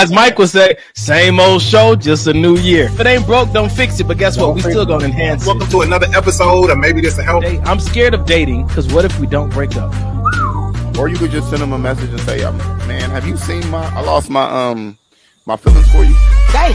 As Mike would say, same old show, just a new year. If it ain't broke, don't fix it. But guess what? We still gonna enhance it. Welcome to another episode of Maybe This Will Help. I'm scared of dating, because what if we don't break up? Or you could just send them a message and say, man, have you seen I lost my feelings for you? Damn.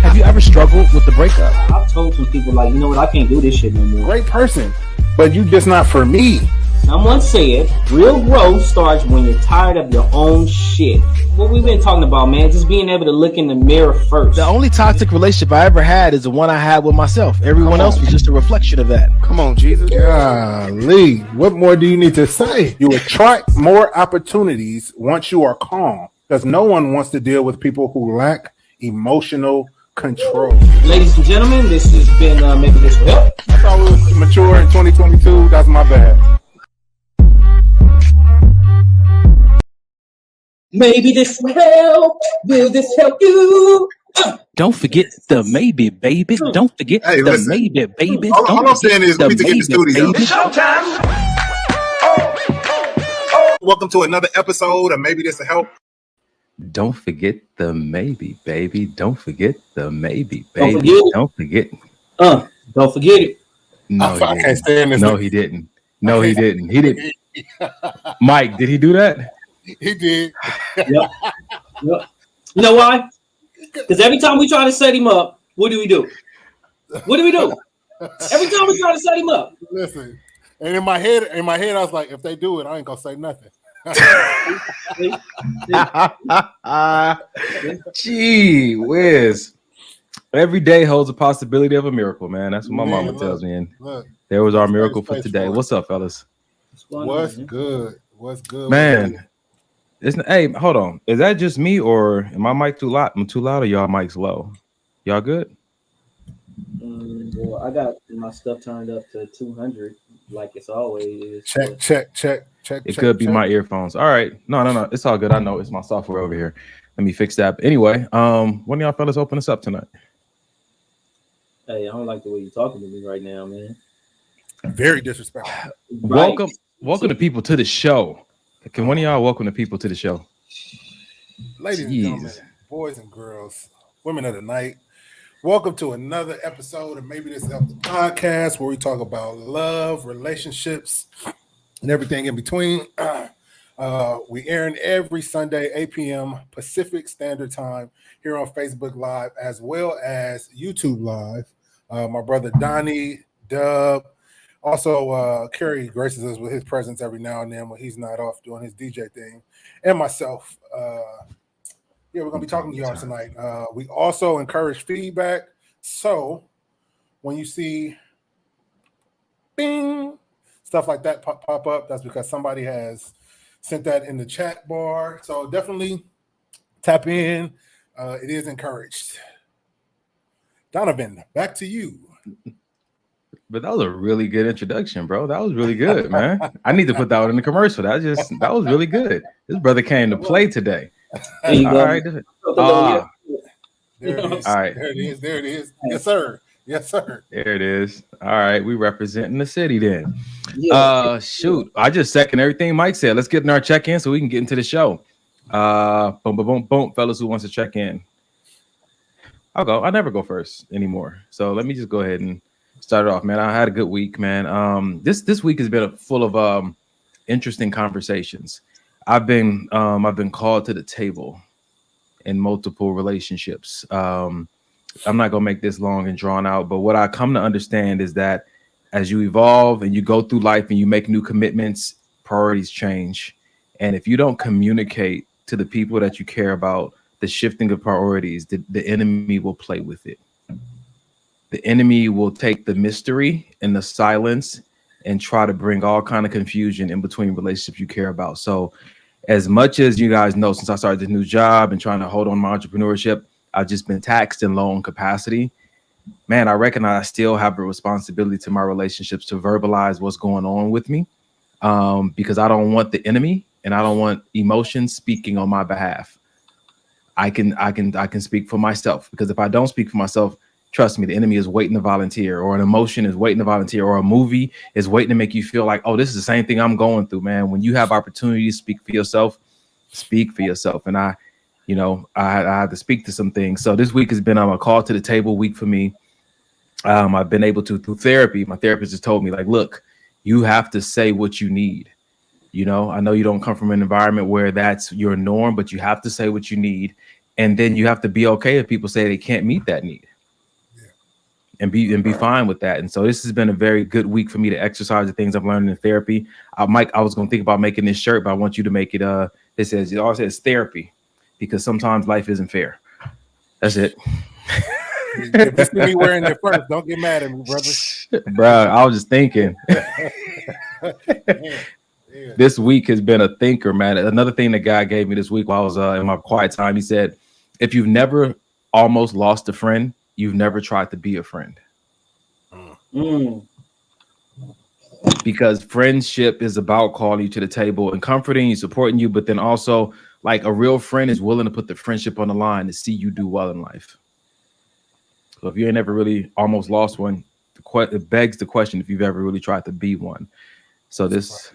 Have you ever struggled with the breakup? I've told some people, like, you know what, I can't do this shit no more. Great person, but you just not for me. Someone said, real growth starts when you're tired of your own shit. What we've been talking about, man, just being able to look in the mirror first. The only toxic relationship I ever had is the one I had with myself. Everyone else was just a reflection of that. Come on, Jesus. Golly, what more do you need to say? You attract more opportunities once you are calm, because no one wants to deal with people who lack emotional control. Ladies and gentlemen, this has been Maybe This Will Help. I thought we was mature in 2022. That's my bad. Maybe this will help. Will this help you? Don't forget the maybe, baby. Don't forget the maybe, baby. All I'm saying is we need to get in the studio. Baby. It's showtime. Welcome to another episode of Maybe This Will Help. Don't forget the maybe, baby. Don't forget the maybe, baby. Don't forget. Don't forget it. No, I can't stand this. No, he didn't. No, he didn't. He didn't. Mike, did he do that? He did. Yep. You know why? Because every time we try to set him up, what do we do? What do we do? Every time we try to set him up. Listen, and in my head, I was like, if they do it, I ain't gonna say nothing. Gee whiz. Every day holds a possibility of a miracle, man. That's what my mama tells me. And there was our miracle for today. What's up, fellas? What's good? What's good, man? Hey, hold on. Is that just me, or am my mic too loud? I'm too loud, or y'all mics low? Y'all good? Well, I got my stuff turned up to 200, like it's always is. Check. It could be my earphones. All right. No. It's all good. I know it's my software over here. Let me fix that. But anyway, when y'all fellas open us up tonight? Hey, I don't like the way you're talking to me right now, man. Very disrespectful. Right. Welcome to people to the show. Can one of y'all welcome the people to the show? Ladies and gentlemen, boys and girls, women of the night, welcome to another episode of Maybe This Is the podcast, where we talk about love, relationships, and everything in between. We airing every Sunday, 8 p.m. Pacific Standard Time here on Facebook Live, as well as YouTube Live. My brother Donnie, Dub, also Kerry graces us with his presence every now and then when he's not off doing his DJ thing, and myself. We're going to be talking to y'all tonight. We also encourage feedback. So when you see bing, stuff like that pop up, that's because somebody has sent that in the chat bar. So definitely tap in. It is encouraged. Donovan, back to you. But that was a really good introduction, bro. That was really good, man. I need to put that one in the commercial. That was really good. This brother came to play today. There you go. All right. There it is. All right. There it is. Yes, sir. There it is. All right. We representing the city then. Yeah. Shoot. I just second everything Mike said. Let's get in our check-in so we can get into the show. Boom. Fellas who wants to check in. I'll go. I never go first anymore. So let me just go ahead and start it off, man. I had a good week, man. This week has been full of interesting conversations. I've been called to the table in multiple relationships. I'm not gonna make this long and drawn out, but what I come to understand is that as you evolve and you go through life and you make new commitments, priorities change. And if you don't communicate to the people that you care about the shifting of priorities, the enemy will play with it. The enemy will take the mystery and the silence and try to bring all kind of confusion in between relationships you care about. So as much as you guys know, since I started this new job and trying to hold on my entrepreneurship, I've just been taxed in low capacity. Man, I recognize I still have a responsibility to my relationships to verbalize what's going on with me, because I don't want the enemy and I don't want emotions speaking on my behalf. I can speak for myself, because if I don't speak for myself, trust me, the enemy is waiting to volunteer, or an emotion is waiting to volunteer, or a movie is waiting to make you feel like, oh, this is the same thing I'm going through, man. When you have opportunity to speak for yourself, speak for yourself. And I you know, I had to speak to some things. So this week has been a call to the table week for me. I've been able to, through therapy, my therapist has told me, like, look, you have to say what you need. You know, I know you don't come from an environment where that's your norm, but you have to say what you need. And then you have to be okay if people say they can't meet that need. And be fine with that. And so this has been a very good week for me to exercise the things I've learned in therapy. Mike, I was going to think about making this shirt, but I want you to make it. It always says therapy, because sometimes life isn't fair. That's it. If you see me wearing it first, don't get mad at me, brother. Bro, I was just thinking. This week has been a thinker, man. Another thing that God gave me this week while I was in my quiet time, he said, if you've never almost lost a friend, you've never tried to be a friend. Because friendship is about calling you to the table and comforting you, supporting you, but then also, like, a real friend is willing to put the friendship on the line to see you do well in life. So if you ain't ever really almost lost one, it begs the question if you've ever really tried to be one. So this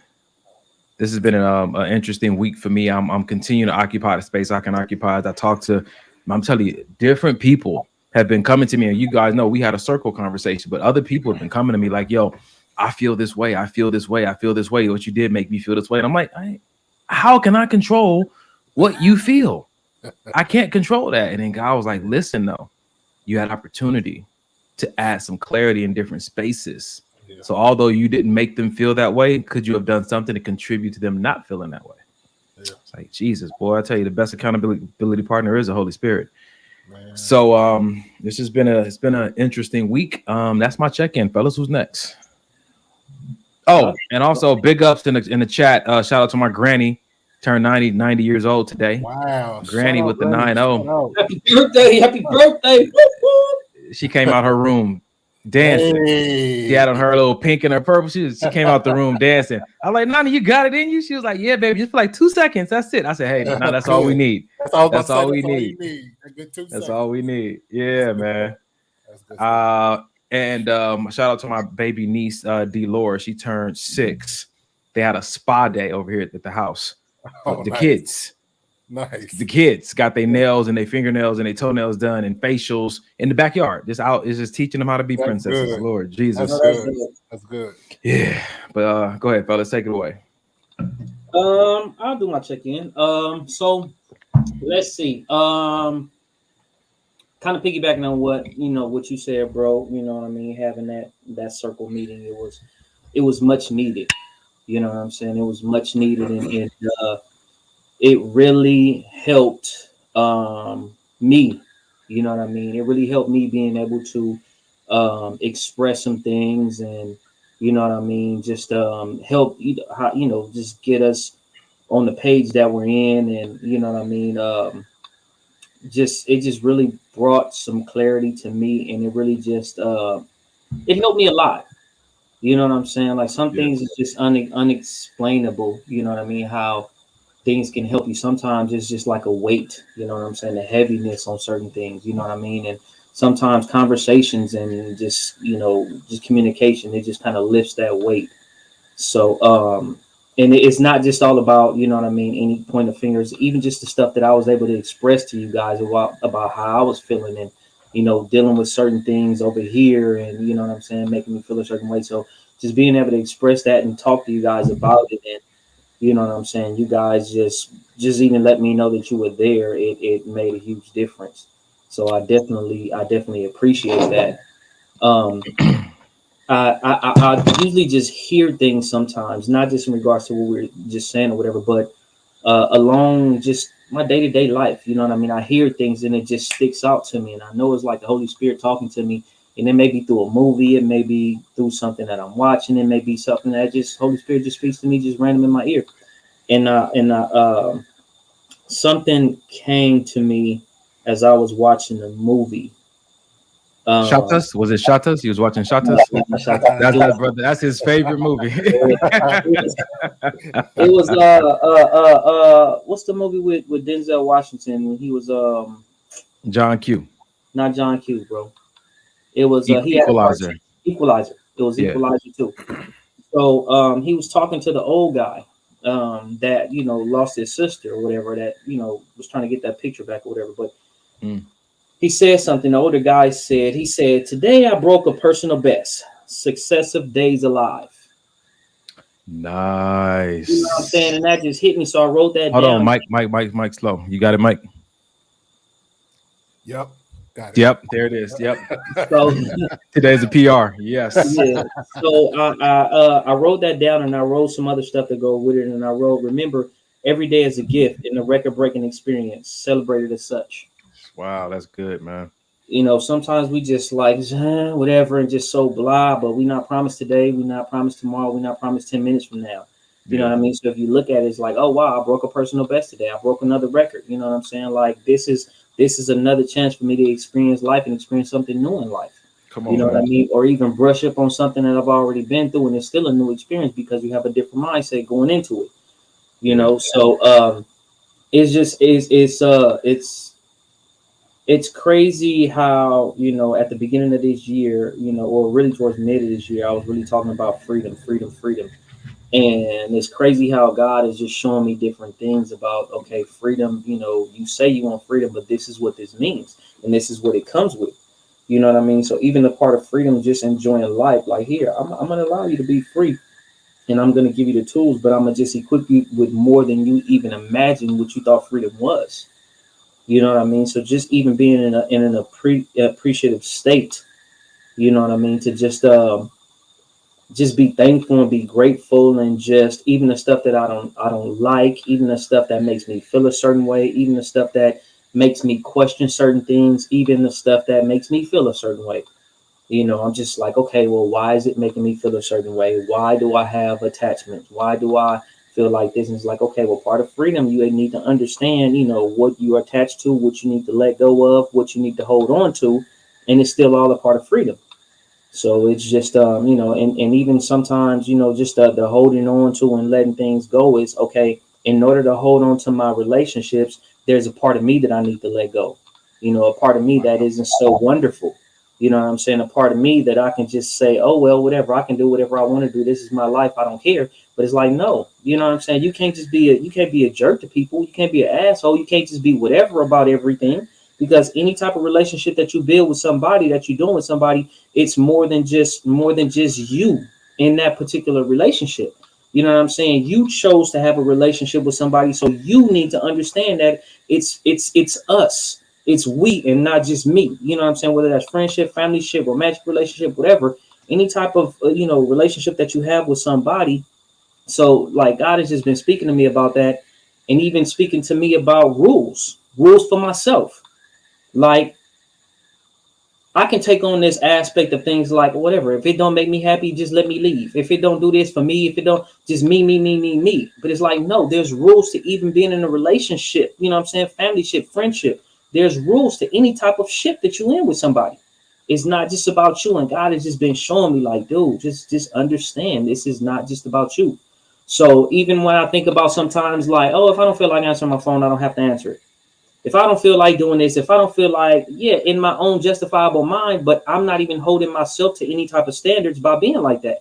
has been an interesting week for me. I'm continuing to occupy the space I can occupy. As I talk to, I'm telling you, different people have been coming to me, and you guys know we had a circle conversation, but other people have been coming to me like, yo, I feel this way. I feel this way. I feel this way. What you did make me feel this way. And I'm like, how can I control what you feel? I can't control that. And then God was like, listen, though, you had opportunity to add some clarity in different spaces. Yeah. So although you didn't make them feel that way, could you have done something to contribute to them not feeling that way? Yeah. It's like, Jesus, boy, I tell you, the best accountability partner is the Holy Spirit. Man. So this has been an interesting week. That's my check-in, fellas. Who's next? Oh, and also big ups in the chat. Shout out to my granny, turned 90 years old today. Wow, granny with the 9-0. Happy birthday! Happy birthday! She came out her room dancing. Hey. She had on her little pink and her purple. She came out the room dancing. I was like, Nani, you got it in you? She was like, yeah, baby, just for like 2 seconds. That's it. I said, hey, no, that's all we need. That's all we need. That's all we need. Yeah, man. That's good. And shout out to my baby niece, Delora. She turned 6. They had a spa day over here at the house. The kids. Nice. The kids got their nails and their fingernails and their toenails done and facials in the backyard. Just teaching them how to be princesses. Good. Lord Jesus. That's good. Yeah. But go ahead, fellas. Take it away. I'll do my check-in. So let's see. Kind of piggybacking on what you said, bro. You know what I mean? Having that circle meeting, it was much needed. You know what I'm saying? It was much needed, and it really helped me. You know what I mean? It really helped me being able to express some things, and you know what I mean, just help just get us on the page that we're in, and you know what I mean. It just really brought some clarity to me, and it really just it helped me a lot. You know what I'm saying? Like some things is just unexplainable. You know what I mean? How things can help you. Sometimes it's just like a weight. You know what I'm saying? The heaviness on certain things. You know what I mean? And sometimes conversations and just communication, it just kind of lifts that weight. So and it's not just all about, you know what I mean, any point of fingers, even just the stuff that I was able to express to you guys about how I was feeling and, you know, dealing with certain things over here and, you know what I'm saying, making me feel a certain way. So just being able to express that and talk to you guys about it. And, you know what I'm saying, you guys just even let me know that you were there. It made a huge difference. So I definitely appreciate that. I usually just hear things sometimes, not just in regards to what we're just saying or whatever, but along just my day-to-day life. You know what I mean? I hear things and it just sticks out to me. And I know it's like the Holy Spirit talking to me. And it may be through a movie. It may be through something that I'm watching. It may be something that Holy Spirit just speaks to me just random in my ear. And something came to me as I was watching the movie. Shatas? Was it Shatas? He was watching Shatas? That's my brother. That's his favorite movie. It was what's the movie with Denzel Washington when he was John Q. Not John Q, bro. It was Equalizer. Equalizer. It was Equalizer too. So he was talking to the old guy, that lost his sister or whatever, that was trying to get that picture back or whatever. But he said something. The older guy said, "Today I broke a personal best. Successive days alive." Nice. You know what I'm saying? And that just hit me. So I wrote that Hold down. on, Mike, slow. You got it, Mike? Yep. Got it. Yep, there it is. Yep. So Today's a PR. Yes. yeah. So I wrote that down, and I wrote some other stuff to go with it. And I wrote, "Remember, every day is a gift and a record-breaking experience. Celebrated as such." Wow, that's good, man. Sometimes we just like whatever and just so blah, but we not promised today, we not promised tomorrow, we not promised 10 minutes from now. You know what I mean? So if you look at it, it's like, oh wow, I broke a personal best today. I broke another record. You know what I'm saying? Like this is another chance for me to experience life and experience something new in life. Come on, you know man. what I mean? Or even brush up on something that I've already been through, and it's still a new experience because you have a different mindset going into it. So it's just it's crazy how at the beginning of this year, or really towards mid of this year, I was really talking about freedom. And it's crazy how God is just showing me different things about, okay, freedom, you say you want freedom, but this is what this means. And this is what it comes with. You know what I mean? So even the part of freedom, just enjoying life, like here, I'm going to allow you to be free, and I'm going to give you the tools, but I'm going to just equip you with more than you even imagine what you thought freedom was. You know what I mean? So just even being in an appreciative state, you know what I mean? To just be thankful and be grateful, and just even the stuff that I don't like, even the stuff that makes me feel a certain way, even the stuff that makes me question certain things, even the stuff that makes me feel a certain way. I'm just like, okay, well, why is it making me feel a certain way? Why do I have attachments? Why do I feel like this? And it's like, okay, well, part of freedom, you need to understand, what you're attached to, what you need to let go of, what you need to hold on to, and it's still all a part of freedom. So it's just, and even sometimes, just the holding on to and letting things go is okay. In order to hold on to my relationships, there's a part of me that I need to let go. A part of me that isn't so wonderful. You know what I'm saying? A part of me that I can just say, oh, well, whatever, I can do whatever I want to do. This is my life. I don't care. But it's like, no, you know what I'm saying? You can't just you can't be a jerk to people. You can't be an asshole. You can't just be whatever about everything, because any type of relationship that you build with somebody, that you're doing with somebody, it's more than just you in that particular relationship. You know what I'm saying? You chose to have a relationship with somebody, so you need to understand that it's us. It's we and not just me. You know what I'm saying? Whether that's friendship, family ship, romantic relationship, whatever, any type of relationship that you have with somebody. So like God has just been speaking to me about that, and even speaking to me about rules for myself. Like I can take on this aspect of things like whatever. If it don't make me happy, just let me leave. If it don't do this for me, if it don't, just me. But it's like, no, there's rules to even being in a relationship. You know what I'm saying? Family ship, friendship. There's rules to any type of ship that you in with somebody. It's not just about you. And God has just been showing me like, dude, just understand. This is not just about you. So even when I think about sometimes like, oh, if I don't feel like answering my phone, I don't have to answer it. If I don't feel like doing this, if I don't feel like, in my own justifiable mind, but I'm not even holding myself to any type of standards by being like that.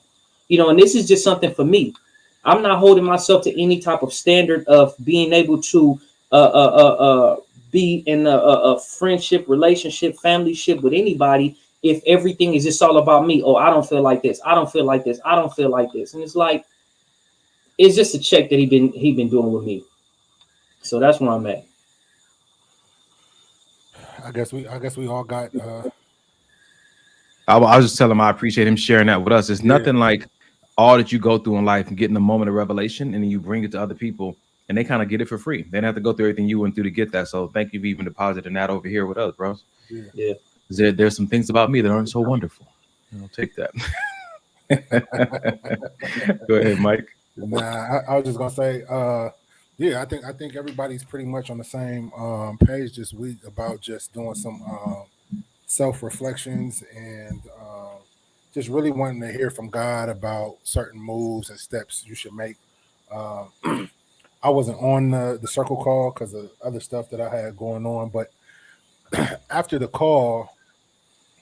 And this is just something for me. I'm not holding myself to any type of standard of being able to be in a friendship, relationship, family ship with anybody if everything is just all about me. Oh, I don't feel like this. I don't feel like this. I don't feel like this. And it's like, it's just a check that he been doing with me. So that's where I'm at. I guess we all got. I was just telling him I appreciate him sharing that with us. It's nothing like all that you go through in life and getting a moment of revelation, and then you bring it to other people, and they kind of get it for free. They don't have to go through everything you went through to get that. So thank you for even depositing that over here with us, bros. Yeah. There's some things about me that aren't so wonderful. I'll take that. Go ahead, Mike. Nah, I was just gonna say, I think everybody's pretty much on the same page this week about just doing some self-reflections and just really wanting to hear from God about certain moves and steps you should make. I wasn't on the circle call because of other stuff that I had going on, but after the call,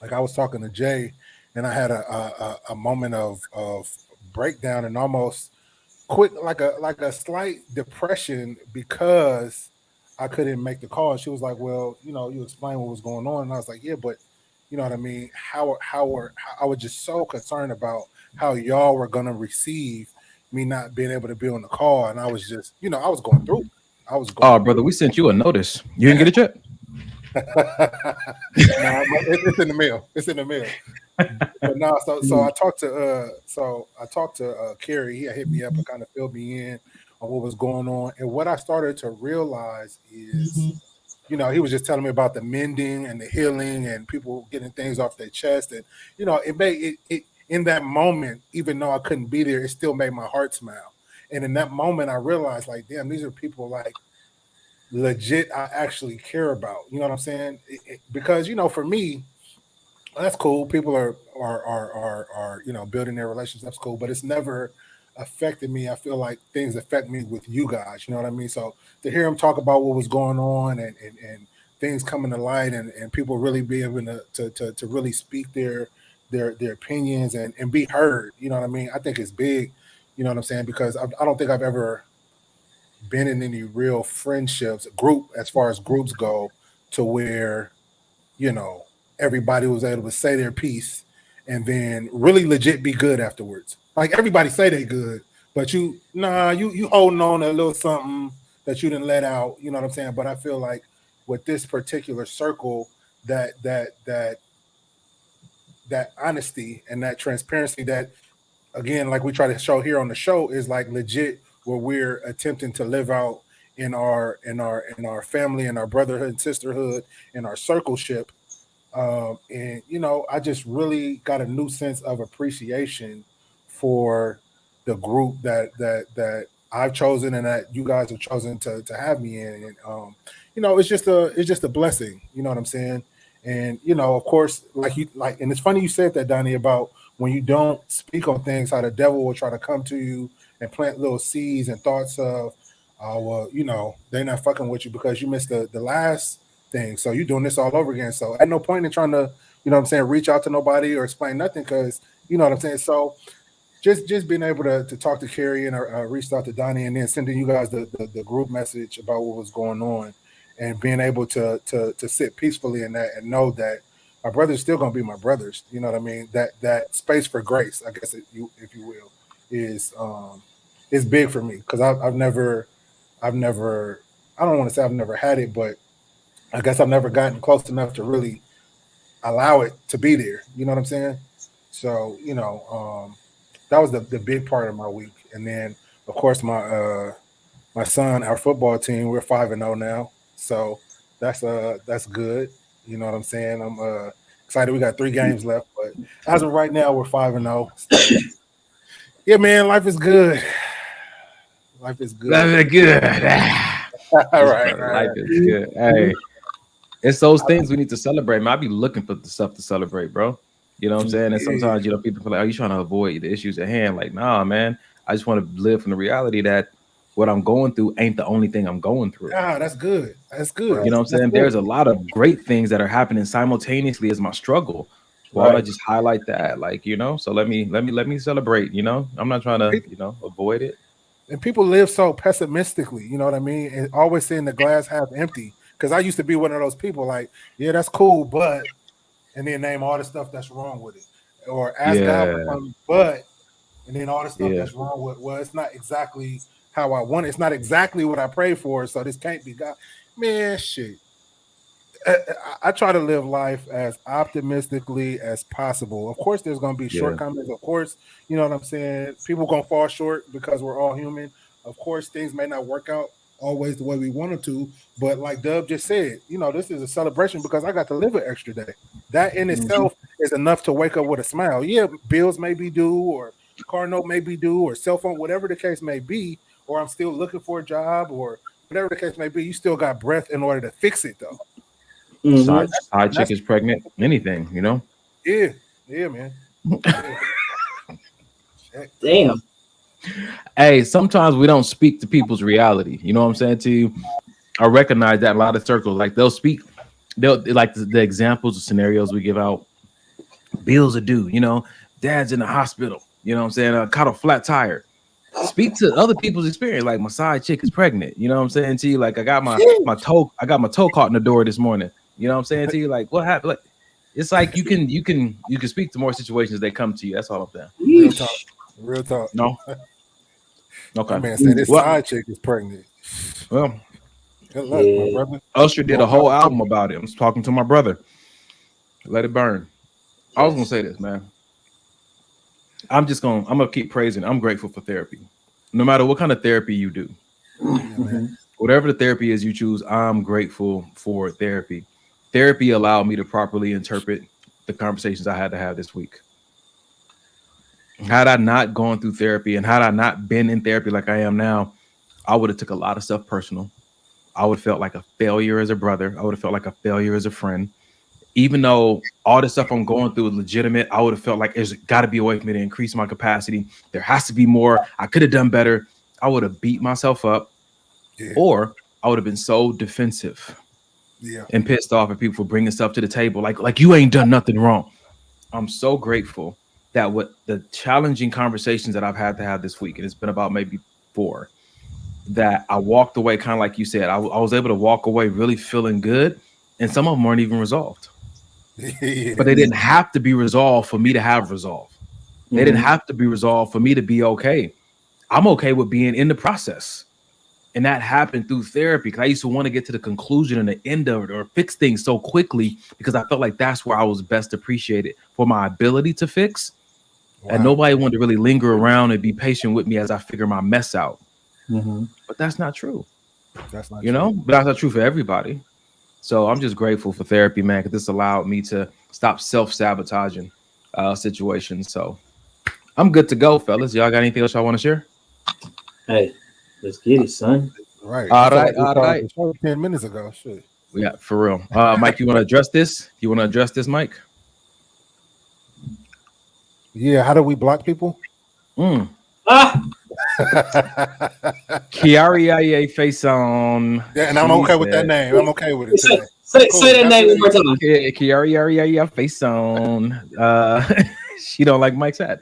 like I was talking to Jay, and I had a moment of breakdown and almost quick, like a slight depression because I couldn't make the call. She was like, "Well, you explained what was going on," and I was like, "Yeah, but you know what I mean? How I was just so concerned about how y'all were gonna receive me not being able to be on the call, and I was just, I was going through. I was Oh, going brother, we sent you a notice. You didn't get it yet? no, it's in the mail. It's in the mail. But no, so I talked to Kerry. He had hit me up and kind of filled me in on what was going on. And what I started to realize is, he was just telling me about the mending and the healing and people getting things off their chest. And, it made it in that moment, even though I couldn't be there, it still made my heart smile. And in that moment, I realized, like, damn, these are people like legit I actually care about. You know what I'm saying? Because, for me, that's cool. People are building their relationships. That's cool, but it's never affected me. I feel like things affect me with you guys. You know what I mean? So to hear him talk about what was going on and things coming to light and people really be able to really speak their opinions and be heard. You know what I mean? I think it's big. You know what I'm saying? Because I don't think I've ever been in any real friendships group as far as groups go to where everybody was able to say their piece and then really legit be good afterwards. Like everybody say they good, but you holding on to a little something that you didn't let out. You know what I'm saying? But I feel like with this particular circle, that honesty and that transparency that, again, like we try to show here on the show, is like legit where we're attempting to live out in our family and our brotherhood and sisterhood and our circleship. And I just really got a new sense of appreciation for the group that I've chosen and that you guys have chosen to have me in. And it's just a blessing. You know what I'm saying? And of course, and it's funny you said that, Donnie, about when you don't speak on things, how the devil will try to come to you and plant little seeds and thoughts of, well, they're not fucking with you because you missed the last thing. So you're doing this all over again. So at no point in trying to, reach out to nobody or explain nothing because, you know what I'm saying? So just being able to talk to Carrie and reached out to Donnie and then sending you guys the group message about what was going on and being able to sit peacefully in that and know that my brother's still going to be my brothers. You know what I mean? That space for grace, I guess, if you will, is big for me because I've never, I don't want to say I've never had it, but I guess I've never gotten close enough to really allow it to be there. You know what I'm saying? So, that was the big part of my week. And then, of course, my son, our football team, we're 5-0 now. So that's good. You know what I'm saying? I'm excited. We got 3 games left, but as of right now, we're 5-0. So, yeah, man, life is good. Life is good. Life is good. All right. Life is good. Hey, it's those things we need to celebrate. Man, I be looking for the stuff to celebrate, bro. You know what I'm saying? And sometimes, people feel like, are you trying to avoid the issues at hand? Like, nah, man. I just want to live from the reality that what I'm going through ain't the only thing I'm going through. Ah, that's good. That's good. You know what I'm saying? There's a lot of great things that are happening simultaneously as my struggle. Why would I just highlight that? Like, so let me celebrate, I'm not trying to, avoid it. And people live so pessimistically, you know what I mean? And always seeing the glass half empty. Because I used to be one of those people like, yeah, that's cool, but, and then name all the stuff that's wrong with it. Or ask God for something, but, and then all the stuff that's wrong with, well, it's not exactly how I want it. It's not exactly what I prayed for, so this can't be God. Man, shit. I try to live life as optimistically as possible. Of course, there's going to be shortcomings. Of course, you know what I'm saying? People going to fall short because we're all human. Of course, things may not work out always the way we want them to. But like Dub just said, this is a celebration because I got to live an extra day. That in itself is enough to wake up with a smile. Yeah, bills may be due or car note may be due or cell phone, whatever the case may be, or I'm still looking for a job or whatever the case may be. You still got breath in order to fix it, though. Side chick is pregnant, anything, Yeah, man. Damn. Hey, sometimes we don't speak to people's reality. You know what I'm saying to you? I recognize that in a lot of circles, like they'll like the examples, the scenarios we give out. Bills are due, dad's in the hospital. You know what I'm saying? Caught a flat tire. speak to other people's experience. Like my side chick is pregnant. You know what I'm saying to you? Like I got my toe caught in the door this morning. You know what I'm saying to you? Like what happened? Like it's like you can speak to more situations as they come to you. That's all I'm saying. Real talk. Real talk. No. Okay. That man said his side chick is pregnant. Well, good luck, my brother. Usher did a whole album about it. I was talking to my brother. Let it burn. I was gonna say this, man. I'm gonna keep praising. I'm grateful for therapy. No matter what kind of therapy you do, whatever the therapy is you choose, I'm grateful for therapy. Therapy allowed me to properly interpret the conversations I had to have this week. Had I not gone through therapy and had I not been in therapy like I am now, I would have took a lot of stuff personal. I would have felt like a failure as a brother. I would have felt like a failure as a friend. Even though all the stuff I'm going through is legitimate, I would have felt like there's got to be a way for me to increase my capacity. There has to be more. I could have done better. I would have beat myself up, or I would have been so defensive and pissed off at people for bringing stuff to the table. Like you ain't done nothing wrong. I'm so grateful that what the challenging conversations that I've had to have this week, and it's been about maybe 4, that I walked away kind of like you said. I was able to walk away really feeling good, and some of them weren't even resolved. But they didn't have to be resolved for me to have resolve. They didn't have to be resolved for me to be okay. I'm okay with being in the process. And that happened through therapy, because I used to want to get to the conclusion and the end of it or fix things so quickly, because I felt like that's where I was best appreciated, for my ability to fix. Wow. And nobody wanted to really linger around and be patient with me as I figure my mess out. But that's not true. That's not true. But that's not true for everybody. So I'm just grateful for therapy, man, because this allowed me to stop self-sabotaging situations. So I'm good to go, fellas. Y'all got anything else y'all want to share? Hey, let's get it, son. Right. All right. 10 minutes ago. Shit. Yeah, for real. Mike, you want to address this? Mike? Yeah. How do we block people? Kiari face on. Yeah, and I'm okay with that name. I'm okay with it. Say that name one more time. Kiari face on. She don't like Mike's hat.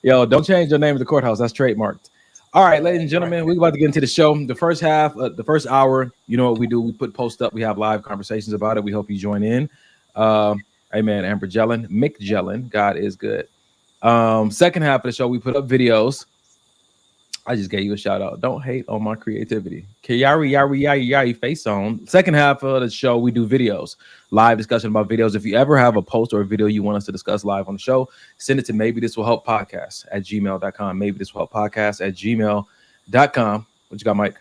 Yo, don't change your name at the courthouse. That's trademarked. All right, ladies and gentlemen, we're about to get into the show. The first half, the first hour, you know what we do? We put posts up. We have live conversations about it. We hope you join in. Amen. Amber Jellin, Mick Jellin, God is good. Second half of the show, we put up videos. I just gave you a shout out. Don't hate on my creativity. Yari face on. Second half of the show, we do videos, live discussion about videos. If you ever have a post or a video you want us to discuss live on the show, send it to maybethiswillhelppodcast@gmail.com. maybethiswillhelppodcast@gmail.com. What you got, Mike?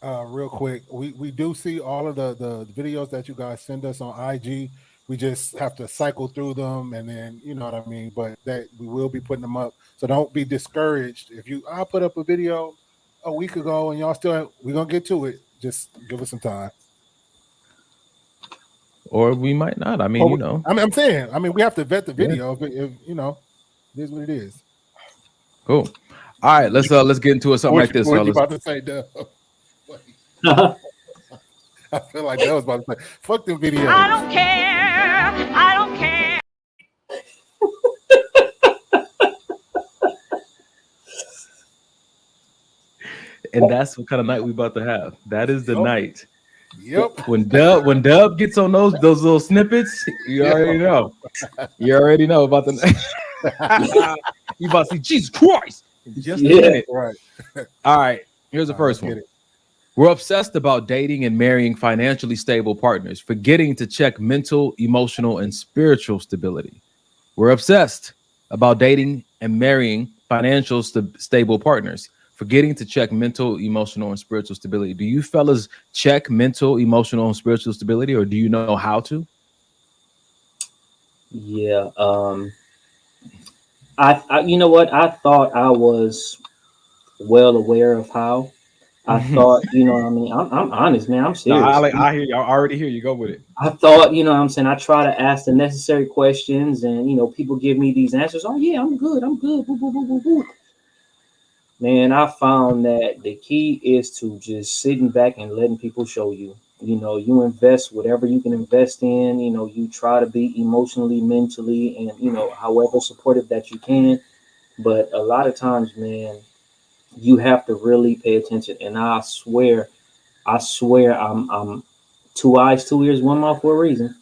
Real quick, we do see all of the videos that you guys send us on IG. We just have to cycle through them, and then you know what I mean. But that we will be putting them up, so don't be discouraged. If I put up a video a week ago and y'all still, we're gonna get to it. Just give us some time, or we might not. I mean, I'm saying, we have to vet the video. If it is what it is. Cool. All right, let's get into something like this. What you about to say, Dub? I feel like that was about to say, fuck the video. I don't care. And that's what kind of night we about to have. That is the night. Yep. When Dub gets on those little snippets, you already know. You already know about the night. You about to see Jesus Christ. Just a minute. Right. All right. Here's the first one. We're obsessed about dating and marrying financially stable partners, forgetting to check mental, emotional, and spiritual stability. We're obsessed about dating and marrying financial stable partners, forgetting to check mental, emotional, and spiritual stability. Do you fellas check mental, emotional, and spiritual stability, or do you know how to? Yeah. I you know what? I thought I was well aware of how. I thought, you know what I mean? I'm honest, man. I'm serious. No, I hear you. I already hear you. Go with it. I thought, you know what I'm saying? I try to ask the necessary questions, and, people give me these answers. Oh, yeah, I'm good. Boo, boo, boo, boo, boo. Man, I found that the key is to just sitting back and letting people show you. You know, you invest whatever you can invest in. You know, you try to be emotionally, mentally, and you know, however supportive that you can. But a lot of times, man, you have to really pay attention. And I swear, I'm two eyes, two ears, one mouth for a reason.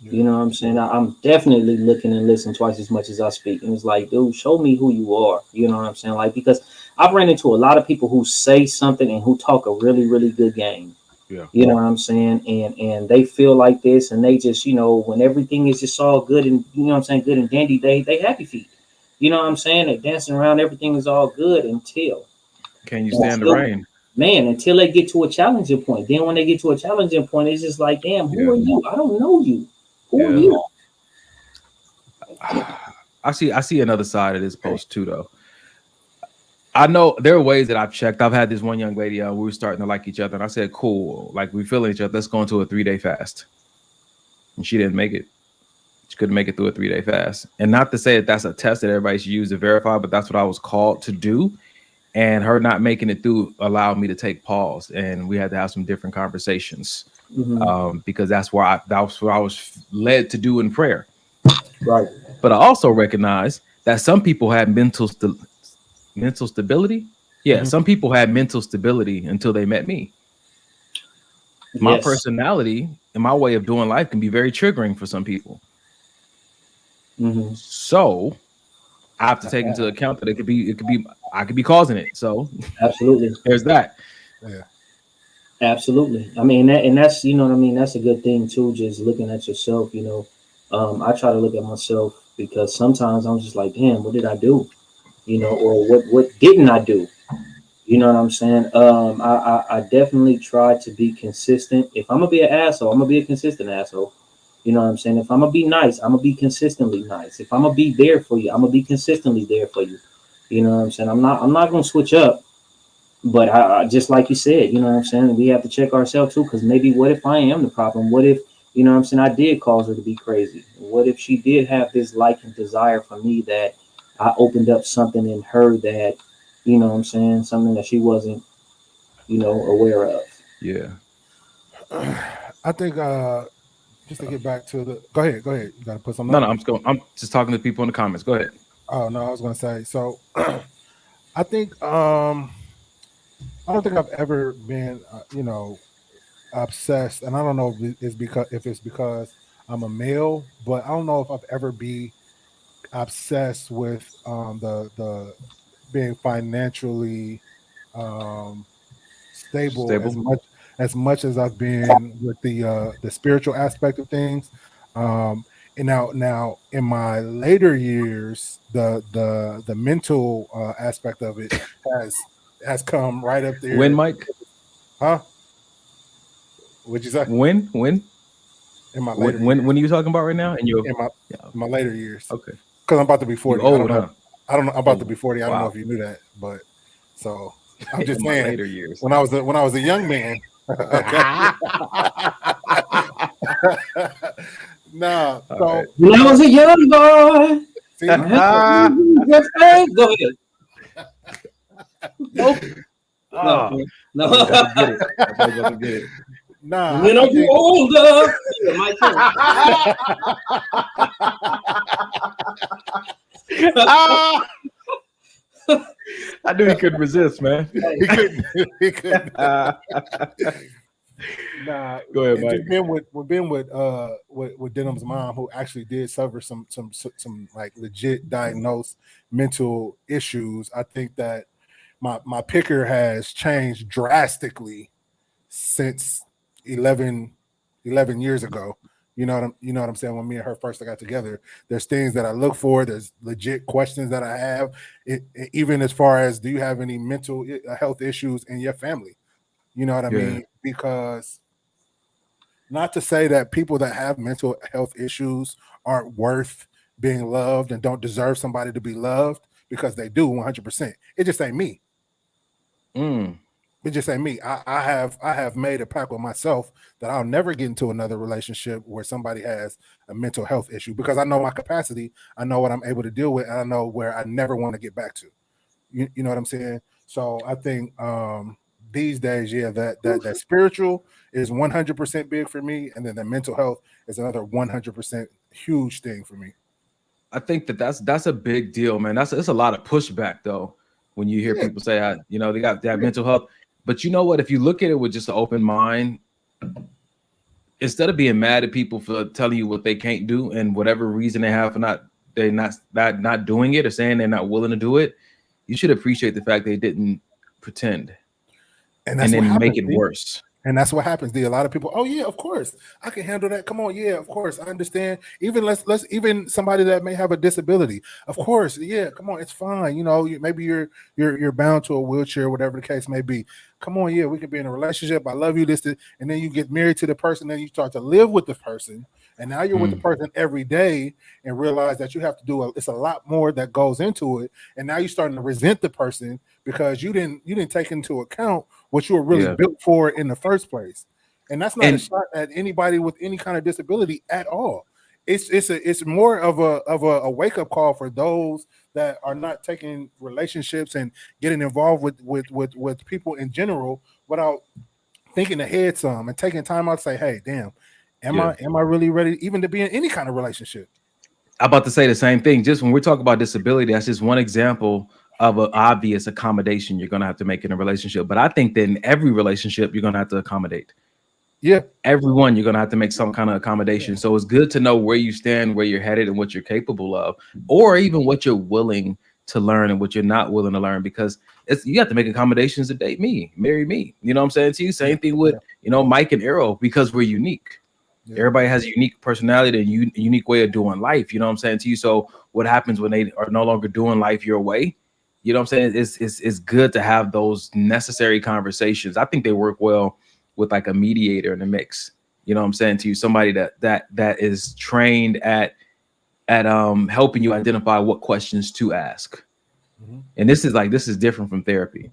You know what I'm saying? I'm definitely looking and listening twice as much as I speak. And it's like, dude, show me who you are. You know what I'm saying? Like, because I've ran into a lot of people who say something and who talk a really, really good game. Yeah. You know what I'm saying? And they feel like this, and they just, you know, when everything is just all good and, you know what I'm saying, good and dandy, they happy feet. You know what I'm saying? They dancing around, everything is all good until. Can you stand the rain? Man, until they get to a challenging point. Then when they get to a challenging point, it's just like, damn, who are you? I don't know you. Who are you? I see another side of this post too, though. I know there are ways that I've checked. I've had this one young lady, we were starting to like each other, and I said, cool, like we feeling each other. Let's go into a 3-day fast. And she didn't make it. She couldn't make it through a 3-day fast. And not to say that that's a test that everybody should use to verify, but that's what I was called to do. And her not making it through allowed me to take pause, and we had to have some different conversations, because that's what I was led to do in prayer. Right. But I also recognize that some people had mental stability. Yeah, some people had mental stability until they met me. My personality and my way of doing life can be very triggering for some people. So I have to take into account that I could be causing it. So absolutely, there's that. Yeah, absolutely. I mean, that's, you know what I mean. That's a good thing too. Just looking at yourself, you know. I try to look at myself because sometimes I'm just like, damn, what did I do? You know, or what didn't I do? You know what I'm saying? I definitely try to be consistent. If I'm gonna be an asshole, I'm gonna be a consistent asshole. You know what I'm saying? If I'm gonna be nice, I'm gonna be consistently nice. If I'm gonna be there for you, I'm gonna be consistently there for you. You know what I'm saying? I'm not gonna switch up. But I just like you said, you know what I'm saying? We have to check ourselves too, because maybe what if I am the problem? What if, you know what I'm saying, I did cause her to be crazy? What if she did have this like and desire for me that I opened up something in her that, you know what I'm saying, something that she wasn't, you know, aware of? Yeah. I think just to get back to the go ahead. You gotta put something No, I'm just talking to people in the comments. Go ahead. Oh no, I was gonna say, so I think I don't think I've ever been you know, obsessed, and I don't know if it's because I'm a male, but I don't know if I've ever be obsessed with the being financially stable as much as I've been with the spiritual aspect of things. And now in my later years, the mental aspect of it has come right up there. When, Mike? Huh? What'd you say? When? In my later years. When are you talking about right now? In my later years. Okay. Because I'm about to be 40. You're old, I don't know. I'm about to be 40. I don't know if you knew that, but so I'm just saying. Later years. When I was a young man. Nah. So when I was a young boy. See, go ahead. Nope. No. Nah. When I'm older. My turn. I knew he couldn't resist, man. He couldn't. Nah, go ahead, Mike. We've been with Denham's mom, who actually did suffer some like legit diagnosed mental issues. I think that my picker has changed drastically since 11 years ago. You know what I'm saying? When me and her first got together, there's things that I look for. There's legit questions that I have. Even as far as, do you have any mental health issues in your family? You know what I mean? Because not to say that people that have mental health issues aren't worth being loved and don't deserve somebody to be loved, because they do 100%. It just ain't me. It just ain't me. I have made a pact with myself that I'll never get into another relationship where somebody has a mental health issue, because I know my capacity, I know what I'm able to deal with, and I know where I never want to get back to. You know what I'm saying? So I think these days, yeah, that spiritual is 100% big for me, and then the mental health is another 100% huge thing for me. I think that's a big deal, man. It's a lot of pushback though when you hear people say, they got that mental health. But you know what? If you look at it with just an open mind, instead of being mad at people for telling you what they can't do and whatever reason they have for not doing it or saying they're not willing to do it, you should appreciate the fact they didn't pretend and then make it worse. And that's what happens. A lot of people, oh yeah, of course, I can handle that. Come on, yeah, of course, I understand. Even let's even somebody that may have a disability, of course, yeah, come on, it's fine. Maybe you're bound to a wheelchair, whatever the case may be. Come on, yeah, we can be in a relationship. I love you, and then you get married to the person, then you start to live with the person, and now you're with the person every day, and realize that you have to do it's a lot more that goes into it, and now you're starting to resent the person because you didn't take into account what you were really built for in the first place. And that's not a shot at anybody with any kind of disability at all. It's more of a wake-up call for those that are not taking relationships and getting involved with people in general without thinking ahead some and taking time out to say, hey, damn, am I really ready even to be in any kind of relationship? I'm about to say the same thing. Just when we're talking about disability, that's just one example of an obvious accommodation you're going to have to make in a relationship. But I think that in every relationship, you're going to have to accommodate. Yeah. Everyone, you're going to have to make some kind of accommodation. So it's good to know where you stand, where you're headed, and what you're capable of, or even what you're willing to learn and what you're not willing to learn, because you have to make accommodations to date me, marry me. You know what I'm saying to you? Same thing with, Mike and Arrow, because we're unique. Yeah. Everybody has a unique personality and unique way of doing life. You know what I'm saying to you? So what happens when they are no longer doing life your way? You know what I'm saying? It's good to have those necessary conversations. I think they work well with like a mediator in the mix. You know what I'm saying to you? Somebody that is trained at helping you identify what questions to ask. Mm-hmm. And this is different from therapy.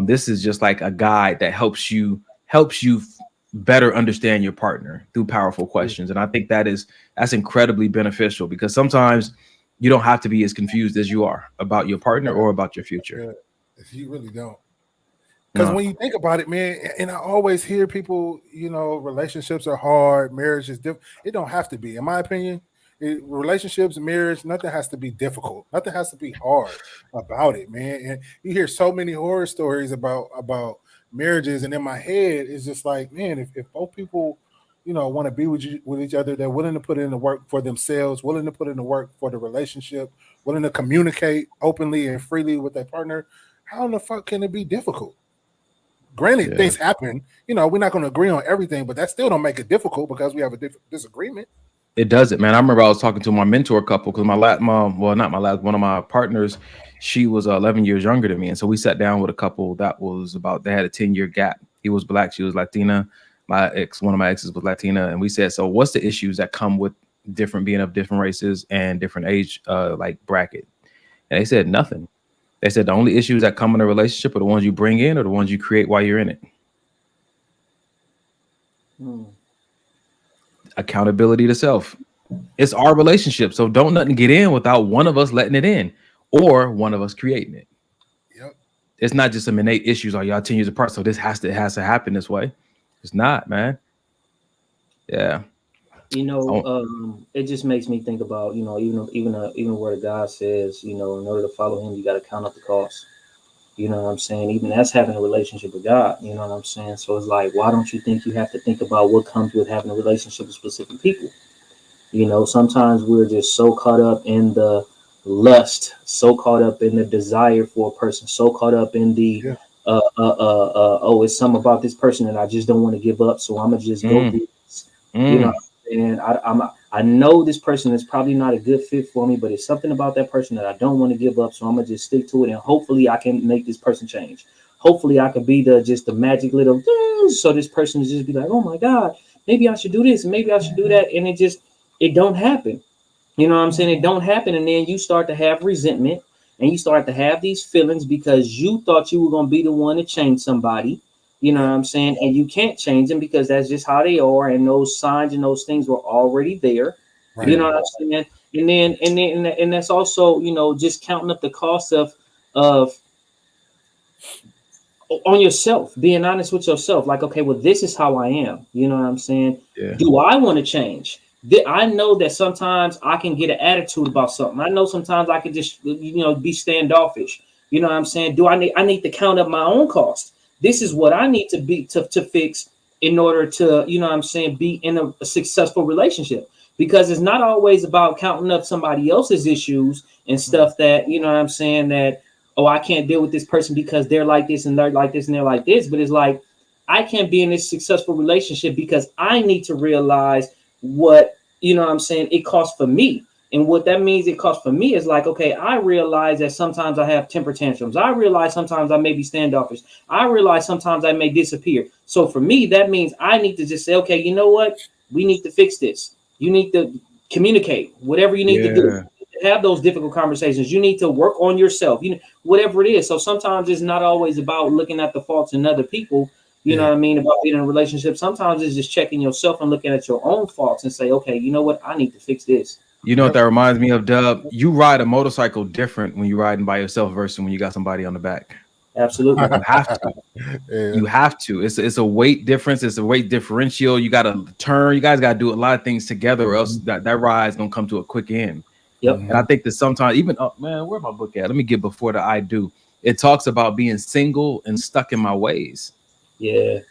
This is just like a guide that helps you better understand your partner through powerful questions. And I think that's incredibly beneficial, because sometimes you don't have to be as confused as you are about your partner or about your future. Yeah, you really don't. Because when you think about it, man, and I always hear people, relationships are hard, marriage is difficult. It don't have to be. In my opinion, relationships, marriage, nothing has to be difficult. Nothing has to be hard about it, man. And you hear so many horror stories about marriages, and in my head, it's just like, man, if both people, want to be with each other, they're willing to put in the work for themselves, willing to put in the work for the relationship, willing to communicate openly and freely with their partner, how in the fuck can it be difficult? Granted, things happen. We're not going to agree on everything, but that still don't make it difficult because we have a disagreement. It doesn't, man. I remember I was talking to my mentor couple, because one of my partners, she was 11 years younger than me. And so we sat down with a couple they had a 10-year gap. He was Black, she was Latina. One of my exes was Latina. And we said, so what's the issues that come with being of different races and different age, bracket? And they said nothing. They said the only issues that come in a relationship are the ones you bring in or the ones you create while you're in it. Accountability to self. It's our relationship, so don't nothing get in without one of us letting it in or one of us creating it. Yep. It's not just some innate issues. Are y'all 10 years apart? So it has to happen this way. It's not, man. Yeah. It just makes me think about, even where God says, in order to follow him, you got to count up the cost. You know what I'm saying? Even that's having a relationship with God. You know what I'm saying? So it's like, why don't you think you have to think about what comes with having a relationship with specific people? Sometimes we're just so caught up in the lust, so caught up in the desire for a person, so caught up in the, it's something about this person that I just don't want to give up. So I'm going to just go through this. And I know this person is probably not a good fit for me, but it's something about that person that I don't want to give up. So I'm gonna just stick to it, and hopefully I can make this person change. Hopefully I could be the magic little so this person just be like, oh my God, maybe I should do this and maybe I should do that, and it don't happen. You know what I'm saying? It don't happen, and then you start to have resentment and you start to have these feelings because you thought you were gonna be the one to change somebody. You know what I'm saying? And you can't change them because that's just how they are. And those signs and those things were already there. Right. You know what I'm saying? And that's also, just counting up the cost of on yourself, being honest with yourself. Like, okay, well, this is how I am. You know what I'm saying? Yeah. Do I want to change? I know that sometimes I can get an attitude about something. I know sometimes I can just, be standoffish. You know what I'm saying? I need to count up my own cost. This is what I need to be to fix in order to, you know what I'm saying, be in a successful relationship. Because it's not always about counting up somebody else's issues and stuff that, you know what I'm saying, that, oh, I can't deal with this person because they're like this and they're like this and they're like this. But it's like, I can't be in this successful relationship because I need to realize what, you know what I'm saying, it costs for me. And what that means it costs for me is like, okay, I realize that sometimes I have temper tantrums. I realize sometimes I may be standoffish. I realize sometimes I may disappear. So for me, that means I need to just say, okay, you know what? We need to fix this. You need to communicate, whatever you need to do. Have those difficult conversations. You need to work on yourself, whatever it is. So sometimes it's not always about looking at the faults in other people. You know what I mean? About being in a relationship. Sometimes it's just checking yourself and looking at your own faults and say, okay, you know what? I need to fix this. You know what that reminds me of, Dub? You ride a motorcycle different when you're riding by yourself versus when you got somebody on the back. Absolutely. You have to. You have to. It's a weight difference. It's a weight differential. You got to turn. You guys got to do a lot of things together, or else that ride's going to come to a quick end. Yep. And I think that sometimes even, oh man, where's my book at? Let me get before the I do. It talks about being single and stuck in my ways. Yeah.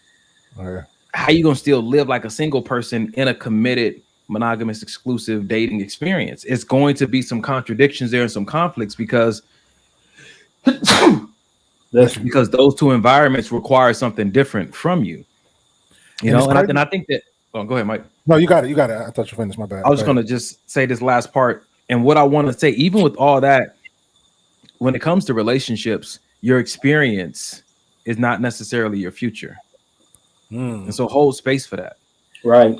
How you gonna still live like a single person in a committed, monogamous, exclusive dating experience? It's going to be some contradictions there and some conflicts because those two environments require something different from you. And I think that. Oh, go ahead, Mike. No, you got it. I thought you finished. My bad. I was gonna just say this last part. And what I want to say, even with all that, when it comes to relationships, your experience is not necessarily your future. And so hold space for that. Right.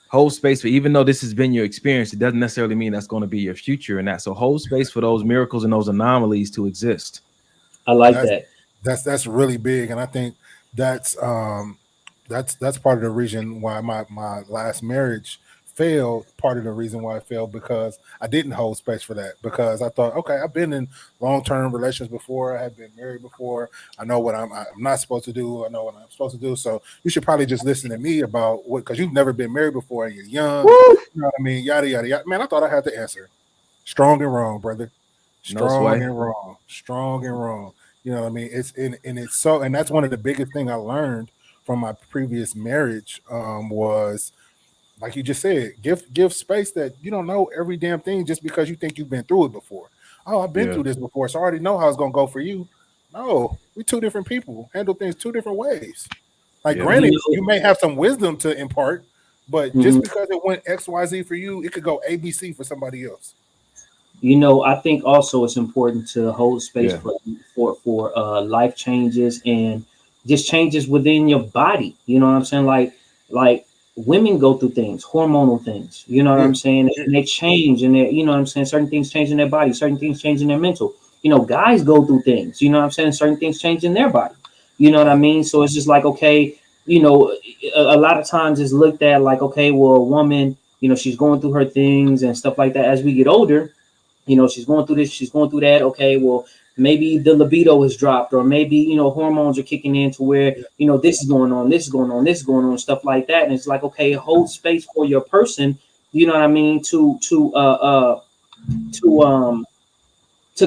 Hold space for, even though this has been your experience, it doesn't necessarily mean that's going to be your future in that. So hold space for those miracles and those anomalies to exist. I like that. That's really big. And I think that's part of the reason why my last marriage failed. Part of the reason why it failed because I didn't hold space for that, because I thought, okay, I've been in long-term relations before. I have been married before. I know what I'm not supposed to do. I know what I'm supposed to do. So you should probably just listen to me about what, because you've never been married before and you're young. Woo! You know what I mean? Yada, yada, yada. Man, I thought I had the answer. Strong and wrong, brother. Strong and wrong. Strong and wrong. You know what I mean? It's so, and that's one of the biggest things I learned from my previous marriage was, like you just said, give space that you don't know every damn thing just because you think you've been through it before. Oh, I've been through this before, so I already know how it's gonna go for you. No, we two different people, handle things two different ways. Like, granted, you may have some wisdom to impart, but just because it went XYZ for you, it could go ABC for somebody else. I think also it's important to hold space for life changes and just changes within your body. You know what I'm saying? Like women go through things, hormonal things, you know what I'm saying? And they change and they, you know what I'm saying? Certain things change in their body, certain things change in their mental. Guys go through things, you know what I'm saying? Certain things change in their body. You know what I mean? So it's just like, okay, a lot of times it's looked at like, okay, well, a woman, she's going through her things and stuff like that. As we get older, she's going through this, she's going through that. Okay, well, maybe the libido is dropped, or maybe, hormones are kicking in to where, this is going on, this is going on, this is going on, stuff like that. And it's like, okay, hold space for your person, you know what I mean, to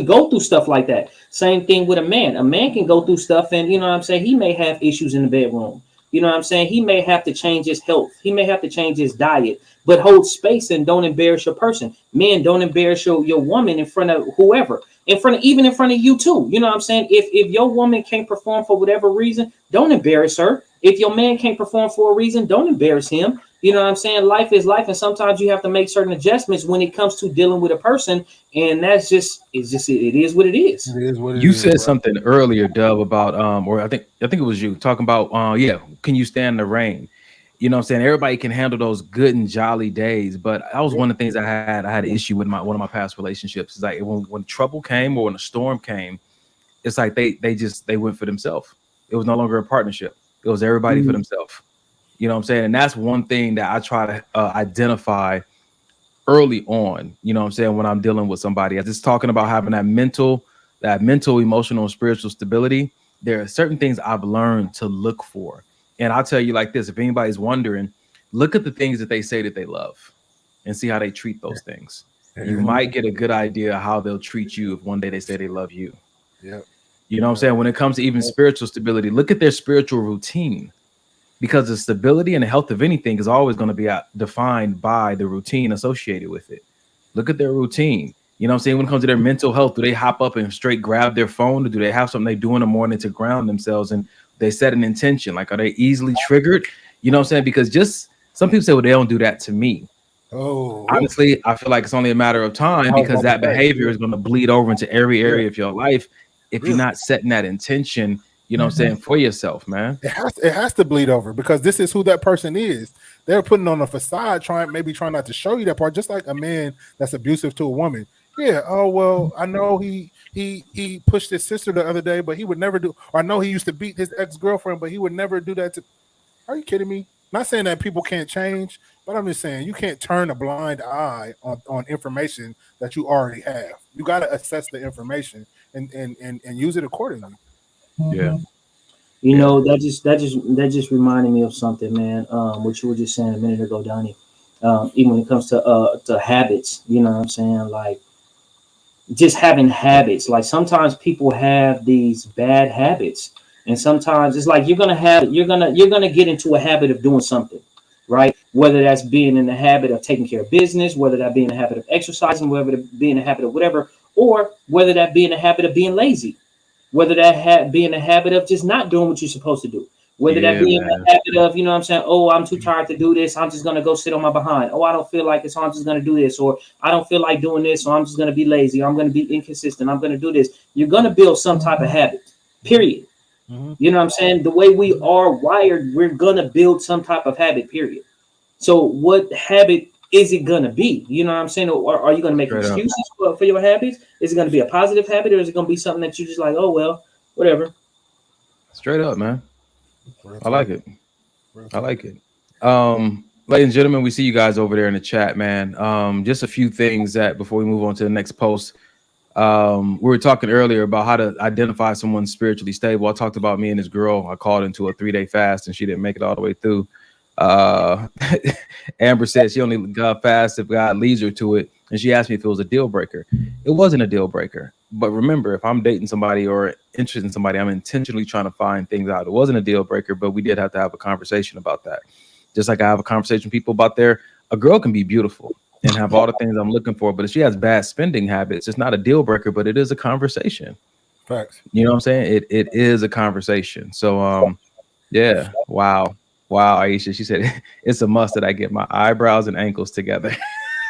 go through stuff like that. Same thing with a man. A man can go through stuff and, you know what I'm saying, he may have issues in the bedroom. You know what I'm saying? He may have to change his health. He may have to change his diet, but hold space and don't embarrass your person. Men, don't embarrass your woman in front of whoever, even in front of you too. You know what I'm saying? If your woman can't perform for whatever reason, don't embarrass her. If your man can't perform for a reason, don't embarrass him. You know what I'm saying? Life is life, and sometimes you have to make certain adjustments when it comes to dealing with a person, and it is what it is. It is what it is. You said something earlier, Dub, about or I think it was you talking about can you stand the rain? You know what I'm saying? Everybody can handle those good and jolly days, but that was one of the things I had an issue with one of my past relationships. It's like when trouble came or when a storm came, it's like they went for themselves. It was no longer a partnership. It was everybody for themselves. You know what I'm saying? And that's one thing that I try to identify early on, you know what I'm saying, when I'm dealing with somebody. I'm just talking about having that mental, emotional, and spiritual stability. there are certain things I've learned to look for. And I'll tell you like this, if anybody's wondering, look at the things that they say that they love and see how they treat those things. You might get a good idea how they'll treat you if one day they say they love you. Yep. You know what I'm saying? When it comes to even spiritual stability, look at their spiritual routine, because the stability and the health of anything is always going to be defined by the routine associated with it. Look at their routine. You know what I'm saying? When it comes to their mental health, do they hop up and straight grab their phone, or do they have something they do in the morning to ground themselves, and they set an intention? Like, are they easily triggered? You know what I'm saying? Because just some people say, well, they don't do that to me. Oh, honestly, I feel like it's only a matter of time, because that behavior is going to bleed over into every area of your life if you're not setting that intention, you know what I'm saying, for yourself, man. It has to bleed over, because this is who that person is. They're putting on a facade, trying not to show you that part. Just like a man that's abusive to a woman. Yeah. Oh, well, I know he pushed his sister the other day, but he would never do. Or I know he used to beat his ex-girlfriend, but he would never do that to. Are you kidding me? Not saying that people can't change, but I'm just saying you can't turn a blind eye on information that you already have. You got to assess the information and use it accordingly. Yeah. You know, that just reminded me of something, man. What you were just saying a minute ago, Donnie. Even when it comes to habits, you know what I'm saying? Like, just having habits. Like, sometimes people have these bad habits, and sometimes it's like you're gonna get into a habit of doing something, right? Whether that's being in the habit of taking care of business, whether that be in the habit of exercising, whether that be in the habit of whatever, or whether that be in the habit of being lazy. Whether that be in the habit of just not doing what you're supposed to do. Whether that be in the habit of, you know what I'm saying, oh, I'm too tired to do this, I'm just going to go sit on my behind. Oh, I don't feel like it, so I'm just going to do this. Or I don't feel like doing this, so I'm just going to be lazy. I'm going to be inconsistent. I'm going to do this. You're going to build some type of habit, period. Mm-hmm. You know what I'm saying? The way we are wired, we're going to build some type of habit, period. So what habit is it going to be? You know what I'm saying? Or are you going to make excuses for your habits? Is it going to be a positive habit, or is it going to be something that you just like, oh, well, whatever? Straight up, man. I like it. I like it. Ladies and gentlemen, we see you guys over there in the chat, man. Just a few things that before we move on to the next post. We were talking earlier about how to identify someone spiritually stable. I talked about me and this girl. I called into a 3-day fast and she didn't make it all the way through. Amber said she only got fast if God leads her to it, and she asked me if it was a deal breaker. It wasn't a deal breaker, but remember, if I'm dating somebody or interested in somebody, I'm intentionally trying to find things out. It wasn't a deal breaker, but we did have to have a conversation about that. Just like I have a conversation with people about a girl can be beautiful and have all the things I'm looking for, but if she has bad spending habits, it's not a deal breaker, but it is a conversation. Facts. You know what I'm saying? It is a conversation. So yeah. Wow, Aisha. She said it's a must that I get my eyebrows and ankles together.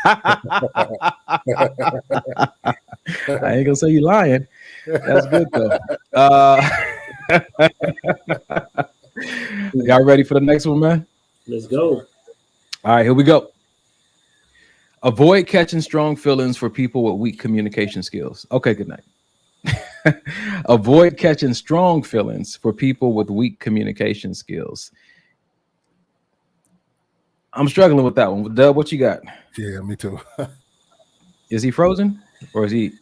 I ain't gonna say you lying. That's good though. Y'all ready for the next one, man? Let's go. All right, here we go. Avoid catching strong feelings for people with weak communication skills. Okay, good night. Avoid catching strong feelings for people with weak communication skills. I'm struggling with that one. Dub, what you got? Yeah, me too. Is he frozen or is he?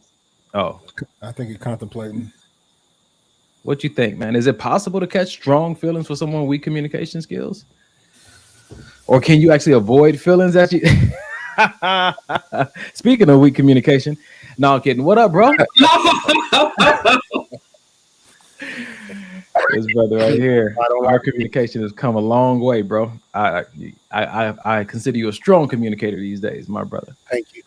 Oh, I think he's contemplating. What you think, man? Is it possible to catch strong feelings for someone with weak communication skills? Or can you actually avoid feelings that you... Speaking of weak communication, no, I'm kidding. What up, bro? This brother right here. Our communication has come a long way, bro. I consider you a strong communicator these days, my brother. Thank you.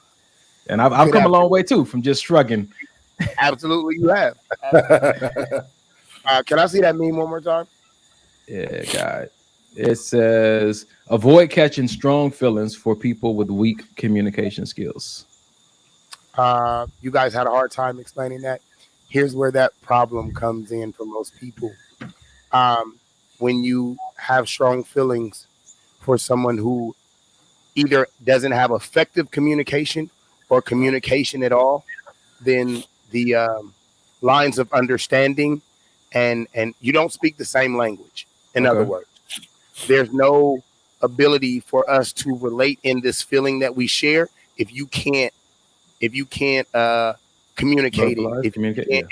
And I've come a long way too from just shrugging. Absolutely, you have. Can I see that meme one more time? Yeah, God. It says, avoid catching strong feelings for people with weak communication skills. You guys had a hard time explaining that. Here's where that problem comes in for most people. When you have strong feelings for someone who either doesn't have effective communication or communication at all, then the lines of understanding and you don't speak the same language. In other words, there's no ability for us to relate in this feeling that we share if you can't communicate it, if you can't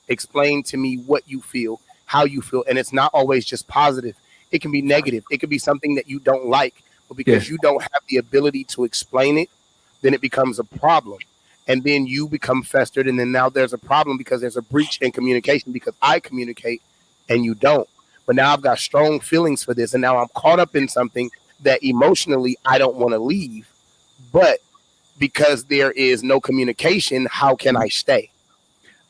explain to me what you feel, how you feel. And it's not always just positive. It can be negative. It could be something that you don't like, but because you don't have the ability to explain it, then it becomes a problem. And then you become festered. And then now there's a problem because there's a breach in communication because I communicate and you don't. But now I've got strong feelings for this. And now I'm caught up in something that emotionally I don't want to leave. But because there is no communication, how can I stay?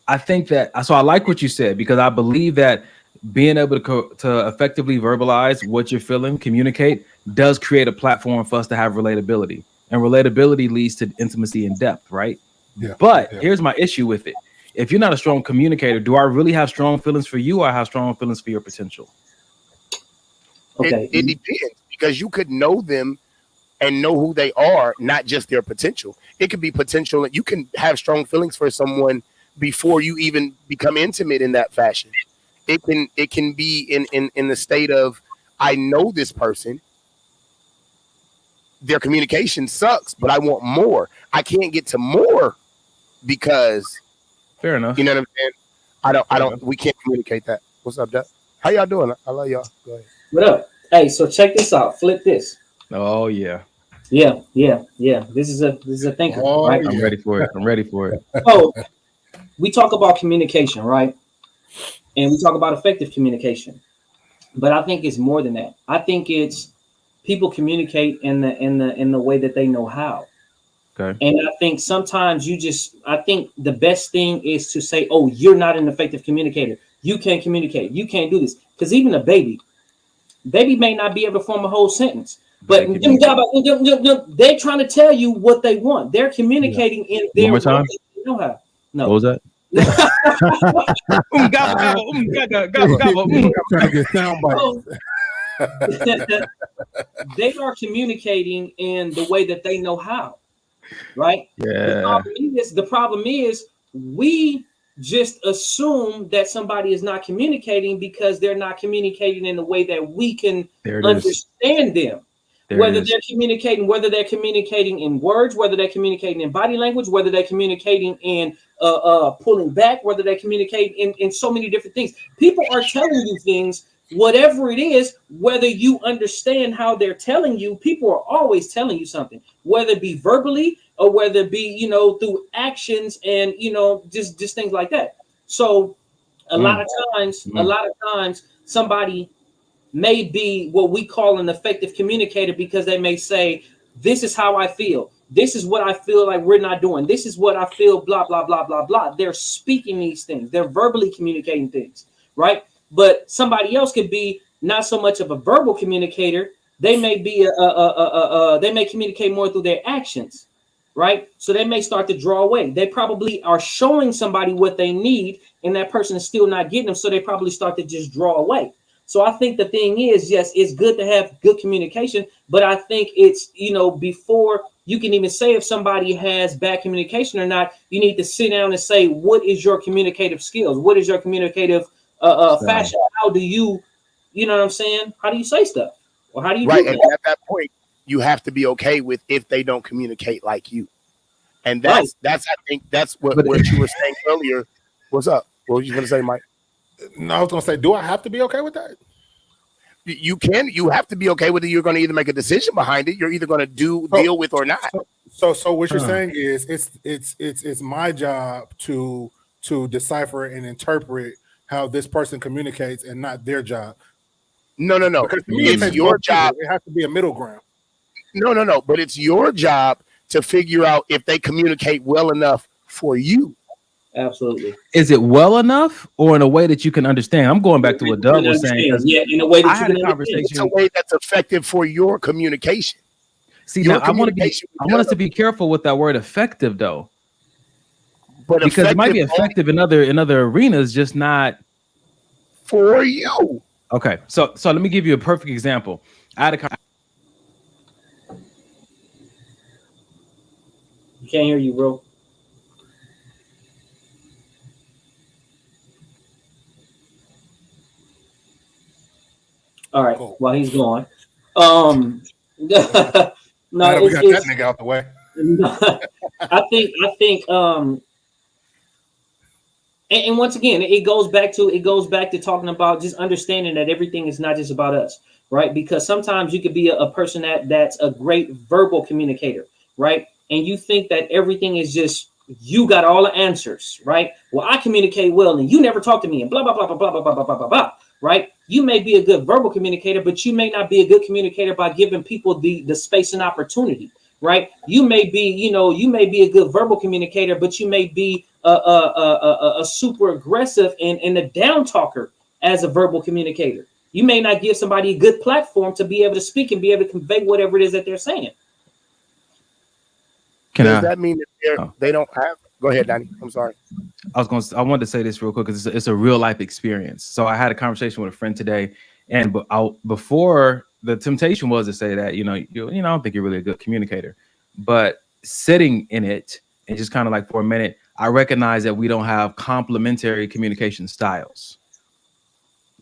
I think that, so I like what you said, because I believe that being able to effectively verbalize what you're feeling, communicate, does create a platform for us to have relatability. And relatability leads to intimacy and depth, right? Yeah. But here's my issue with it. If you're not a strong communicator, do I really have strong feelings for you, or I have strong feelings for your potential? Okay. It depends, because you could know them and know who they are, not just their potential. It could be potential. You can have strong feelings for someone before you even become intimate in that fashion. It can be in the state of, I know this person, their communication sucks, but I want more. I can't get to more because, fair enough. You know what I'm saying? We can't communicate that. What's up, Dad? How y'all doing? I love y'all. Go ahead. What up? Hey, so check this out. Flip this. Oh yeah. Yeah. This is a thinker. Right? I'm ready for it. So we talk about communication, right? And we talk about effective communication. But I think it's more than that. I think it's people communicate in the way that they know how. Okay. And I think sometimes I think the best thing is to say, oh, you're not an effective communicator. You can't communicate. You can't do this. Because even a baby may not be able to form a whole sentence. But they're trying to tell you what they want. They're communicating in their way. Time? They know how. No. What was that? They are communicating in the way that they know how, right? Yeah. The problem is we just assume that somebody is not communicating because they're not communicating in the way that we can understand them. Whether they're communicating in words, whether they're communicating in body language, whether they're communicating in pulling back, whether they're communicating in so many different things. People are telling you things, whatever it is, whether you understand how they're telling you, people are always telling you something, whether it be verbally or whether it be, through actions and, just things like that. So a lot of times somebody may be what we call an effective communicator because they may say, this is how I feel. This is what I feel like we're not doing. This is what I feel, blah, blah, blah, blah, blah. They're speaking these things. They're verbally communicating things, right? But somebody else could be not so much of a verbal communicator. They may be they may communicate more through their actions, right? So they may start to draw away. They probably are showing somebody what they need, and that person is still not getting them. So they probably start to just draw away. So I think the thing is, yes, it's good to have good communication, but I think it's, before you can even say if somebody has bad communication or not, you need to sit down and say, what is your communicative skills? What is your communicative fashion? How do you know what I'm saying? How do you say stuff? Or how do you do that? And at that point, you have to be okay with if they don't communicate like you. And that's I think that's what you were saying earlier. What's up? What were you going to say, Mike? No, I was going to say, do I have to be okay with that? You have to be okay with it. You're going to either make a decision behind it. You're either going to deal with or not. So what you're saying is it's my job to decipher and interpret how this person communicates and not their job. No. Because it's your job. It has to be a middle ground. No. But it's your job to figure out if they communicate well enough for you. Absolutely. Is it well enough or in a way that you can understand? I'm going back to what Doug was saying. Yeah, in a way that I had a conversation. It's a way that's effective for your communication. See, now I want us to be careful with that word effective, though. But because it might be effective in other arenas, just not for you. Okay, so let me give you a perfect example. I had You can't hear you, bro. All right, cool. While he's gone. No, we got that nigga out the way. I think And once again, it goes back to talking about just understanding that everything is not just about us, right? Because sometimes you could be a person that's a great verbal communicator, right? And you think that everything is just you got all the answers, right? Well, I communicate well, and you never talk to me, and blah blah blah blah blah blah blah blah blah blah, right? You may be a good verbal communicator, but you may not be a good communicator by giving people the space and opportunity, right? You may be a good verbal communicator, but you may be a super aggressive and a down talker as a verbal communicator. You may not give somebody a good platform to be able to speak and be able to convey whatever it is that they're saying. Does that mean that they don't have? Go ahead, Danny. I'm sorry. I wanted to say this real quick because it's a real life experience. So I had a conversation with a friend today, and before the temptation was to say that I don't think you're really a good communicator, but sitting in it and just kind of like for a minute, I recognize that we don't have complementary communication styles.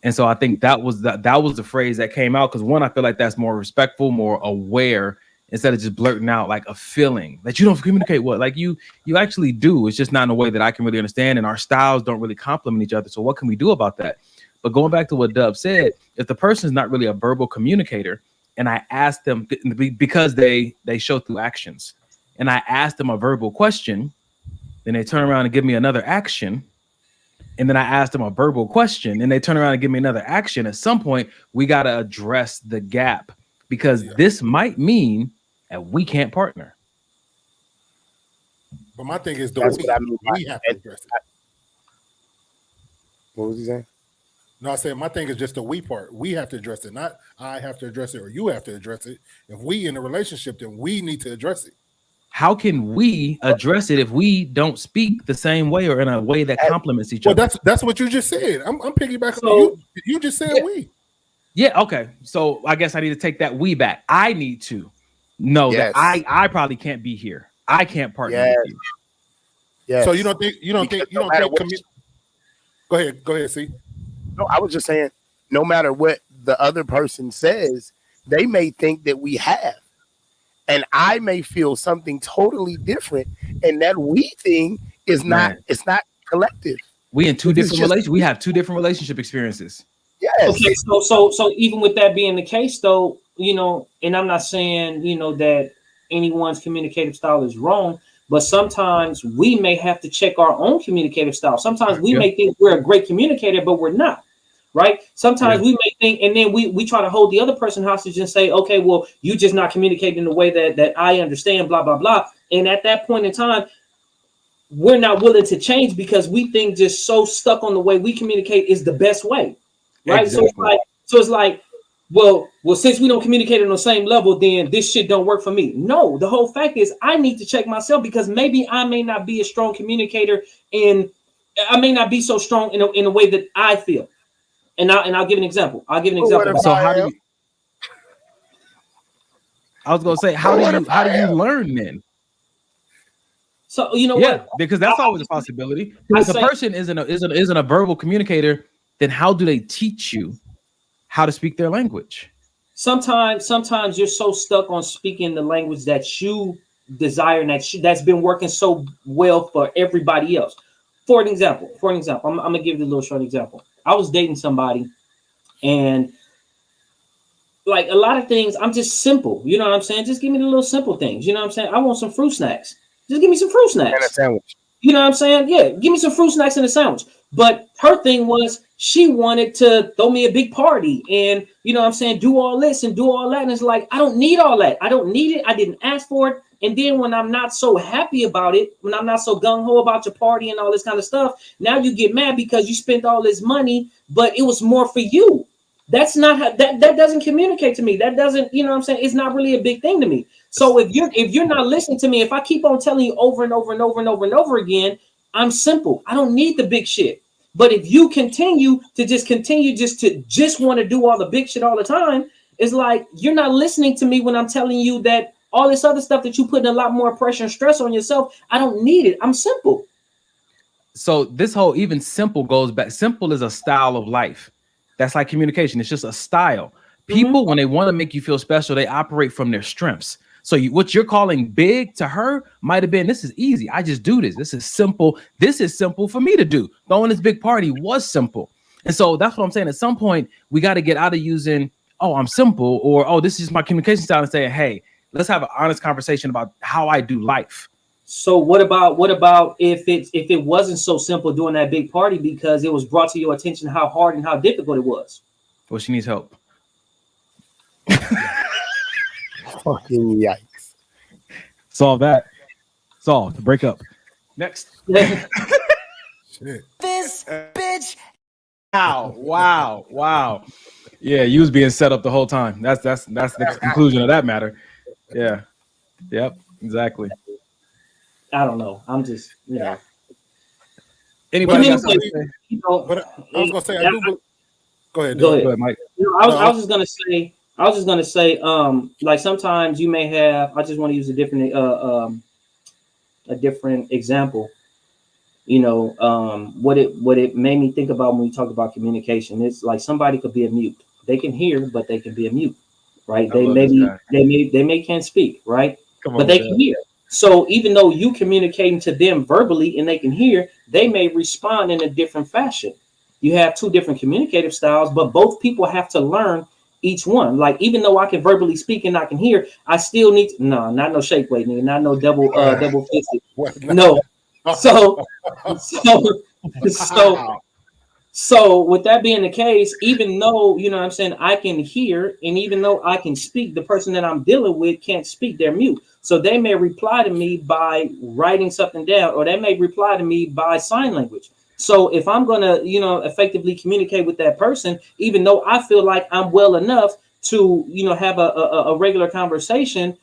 And so I think that was the phrase that came out, because one, I feel like that's more respectful, more aware, instead of just blurting out like a feeling that you don't communicate well. Like you actually do. It's just not in a way that I can really understand, and our styles don't really complement each other. So what can we do about that? But going back to what Dub said, if the person is not really a verbal communicator, and I ask them, because they show through actions, and I ask them a verbal question, then they turn around and give me another action. And then I asked them a verbal question and they turn around and give me another action. At some point, we got to address the gap, because this might mean that we can't partner. But my thing is, we have to address it. What was he saying? No, I said my thing is just the we part. We have to address it, not I have to address it or you have to address it. If we in a relationship, then we need to address it. How can we address it if we don't speak the same way or in a way that complements each other? Well, that's what you just said. I'm piggybacking on you. You just said we. Yeah, okay. So I guess I need to take that we back. I need to know that I probably can't be here. I can't partner with you. Yeah. So you don't think Go ahead, see. No, I was just saying, no matter what the other person says, they may think that we have. And I may feel something totally different. And that we thing is not, it's not collective. We in two different relationships. We have two different relationship experiences. Yes. Okay, so even with that being the case, though, and I'm not saying, that anyone's communicative style is wrong, but sometimes we may have to check our own communicative style. Sometimes we may think we're a great communicator, but we're not. Right. Sometimes we may think, and then we try to hold the other person hostage and say, okay, well, you just not communicating in the way that I understand, blah, blah, blah. And at that point in time, we're not willing to change because we think just so stuck on the way we communicate is the best way. Right. Exactly. So it's like, well, since we don't communicate on the same level, then this shit don't work for me. No, the whole fact is I need to check myself, because maybe I may not be a strong communicator, and I may not be so strong in a way that I feel. And I'll give an example. So how do you? I was gonna say, how do you learn then? So what? Because that's always a possibility. If a person isn't a verbal communicator, then how do they teach you how to speak their language? Sometimes you're so stuck on speaking the language that you desire and that's been working so well for everybody else. For an example, I'm gonna give you a little short example. I was dating somebody, and like a lot of things, I'm just simple. You know what I'm saying? Just give me the little simple things. You know what I'm saying? I want some fruit snacks. Just give me some fruit snacks. And a sandwich. You know what I'm saying? Yeah, give me some fruit snacks and a sandwich. But her thing was she wanted to throw me a big party and, you know what I'm saying, do all this and do all that. And it's like, I don't need all that. I don't need it. I didn't ask for it. And then when I'm not so happy about it, when I'm not so gung-ho about your party and all this kind of stuff, now you get mad because you spent all this money, but it was more for you. That's not how, that doesn't communicate to me. That doesn't, you know what I'm saying? It's not really a big thing to me. So if you're not listening to me, if I keep on telling you over and over and over and over and over again, I'm simple. I don't need the big shit. But if you continue to want to do all the big shit all the time, it's like you're not listening to me when I'm telling you that all this other stuff that you put a lot more pressure and stress on yourself, I don't need it. I'm simple. So this whole even simple goes back. Simple is a style of life. That's like communication. It's just a style. People, when they want to make you feel special, they operate from their strengths. So what you're calling big to her might have been, this is easy. I just do this. This is simple. This is simple for me to do. Throwing this big party was simple. And so that's what I'm saying. At some point, we got to get out of using, oh, I'm simple, or, oh, this is my communication style, and say, hey, let's have an honest conversation about how I do life. So what about if it wasn't so simple doing that big party because it was brought to your attention how hard and how difficult it was? Well, she needs help. Fucking yikes. Solve that. Solve to break up. Next. Shit. This bitch. Wow. Yeah, you was being set up the whole time. That's the conclusion of that matter. Yeah. Yep. Exactly. I don't know. I'm just, you know. Anybody got something to say? You know, but I was gonna say, go ahead. Go ahead, Mike. You know, I was just gonna say, like sometimes you may have. I just want to use a different example. You know, what it made me think about when we talk about communication. It's like somebody could be a mute. They can hear, but they can be a mute, right? They may can't speak, right? But they can hear. So even though you communicating to them verbally and they can hear, they may respond in a different fashion. You have two different communicative styles, but both people have to learn each one. Like, even though I can verbally speak and I can hear, I still need to, not no shake weight, nigga, not no double fisted. No. So with that being the case, even though, you know what I'm saying, I can hear, and even though I can speak, the person that I'm dealing with can't speak, they're mute. So they may reply to me by writing something down, or they may reply to me by sign language. So if I'm going to, you know, effectively communicate with that person, even though I feel like I'm well enough to, you know, have a regular conversation,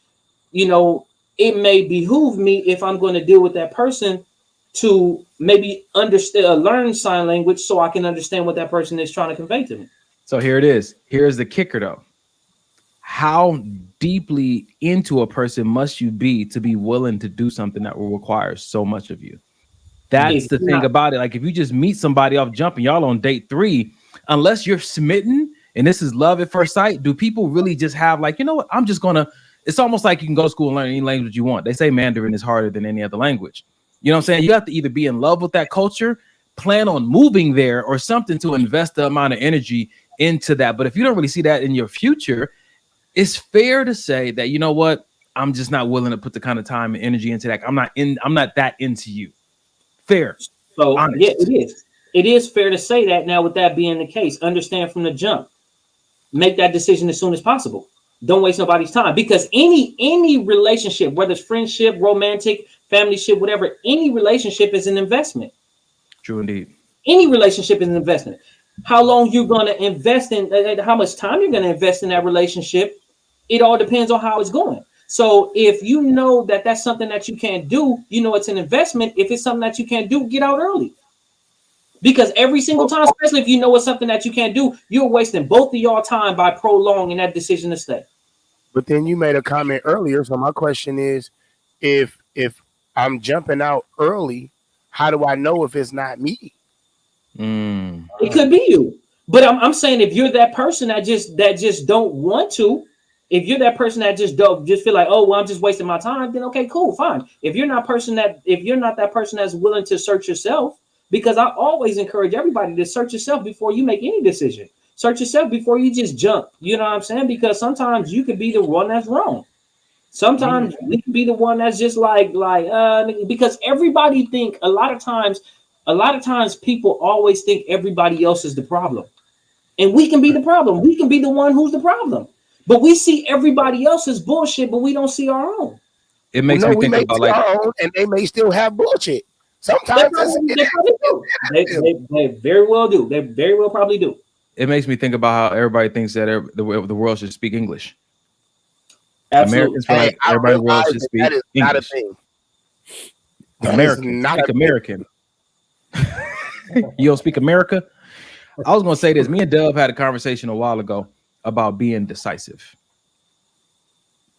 you know, it may behoove me, if I'm going to deal with that person, to maybe understand, learn sign language so I can understand what that person is trying to convey to me. So here it is. Here's the kicker, though. How deeply into a person must you be to be willing to do something that will require so much of you? That's the thing about it. Like, if you just meet somebody off jumping, y'all on date 3, unless you're smitten and this is love at first sight, do people really just have like, you know what? I'm just gonna. It's almost like you can go to school and learn any language you want. They say Mandarin is harder than any other language. You know what I'm saying? You have to either be in love with that culture, plan on moving there, or something to invest the amount of energy into that. But if you don't really see that in your future, it's fair to say that, you know what, I'm just not willing to put the kind of time and energy into that. I'm not that into you. Fair. So honest. Yeah, it is. It is fair to say that. Now, with that being the case, understand from the jump, make that decision as soon as possible. Don't waste nobody's time, because any relationship, whether it's friendship, romantic, family ship, whatever, any relationship is an investment. True indeed. Any relationship is an investment. How long you're going to invest in, how much time you're going to invest in that relationship, it all depends on how it's going. So if you know that that's something that you can't do, you know it's an investment. If it's something that you can't do, get out early. Because every single time, especially if you know it's something that you can't do, you're wasting both of y'all time by prolonging that decision to stay. But then you made a comment earlier, so my question is, if I'm jumping out early, how do I know if it's not me? It could be you, but I'm saying, if you're that person that just don't want to, if you're that person that just feel like, oh, well, I'm just wasting my time, then okay, cool, fine. If you're not that person that's willing to search yourself, because I always encourage everybody to search yourself before you make any decision. Search yourself before you just jump. You know what I'm saying? Because sometimes you could be the one that's wrong. Sometimes we can be the one that's just like because everybody think a lot of times people always think everybody else is the problem, and we can be the problem. We can be the one who's the problem, but we see everybody else's bullshit, but we don't see our own. It makes me think about like our own, and they may still have bullshit. Sometimes they probably do. They very well do. They very well probably do. It makes me think about how everybody thinks that the world should speak English. Absolutely. Americans feel like everybody in the world should speak that is English. Not a thing. American, speak American. You don't speak America? I was going to say this. Me and Dub had a conversation a while ago about being decisive.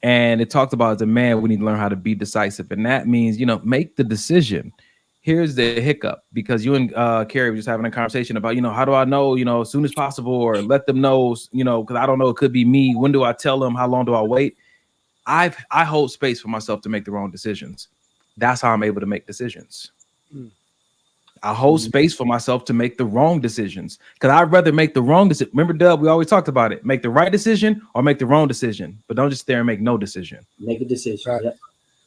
And it talked about, as a man, we need to learn how to be decisive. And that means, make the decision. Here's the hiccup, because you and Carrie were just having a conversation about, how do I know, as soon as possible, or let them know, because I don't know, it could be me. When do I tell them? How long do I wait? I hold space for myself to make the wrong decisions. That's how I'm able to make decisions. I hold space for myself to make the wrong decisions because I'd rather make the wrong decision. Remember, Dub, we always talked about it. Make the right decision or make the wrong decision, but don't just stay and make no decision. Make a decision. Right. Yep.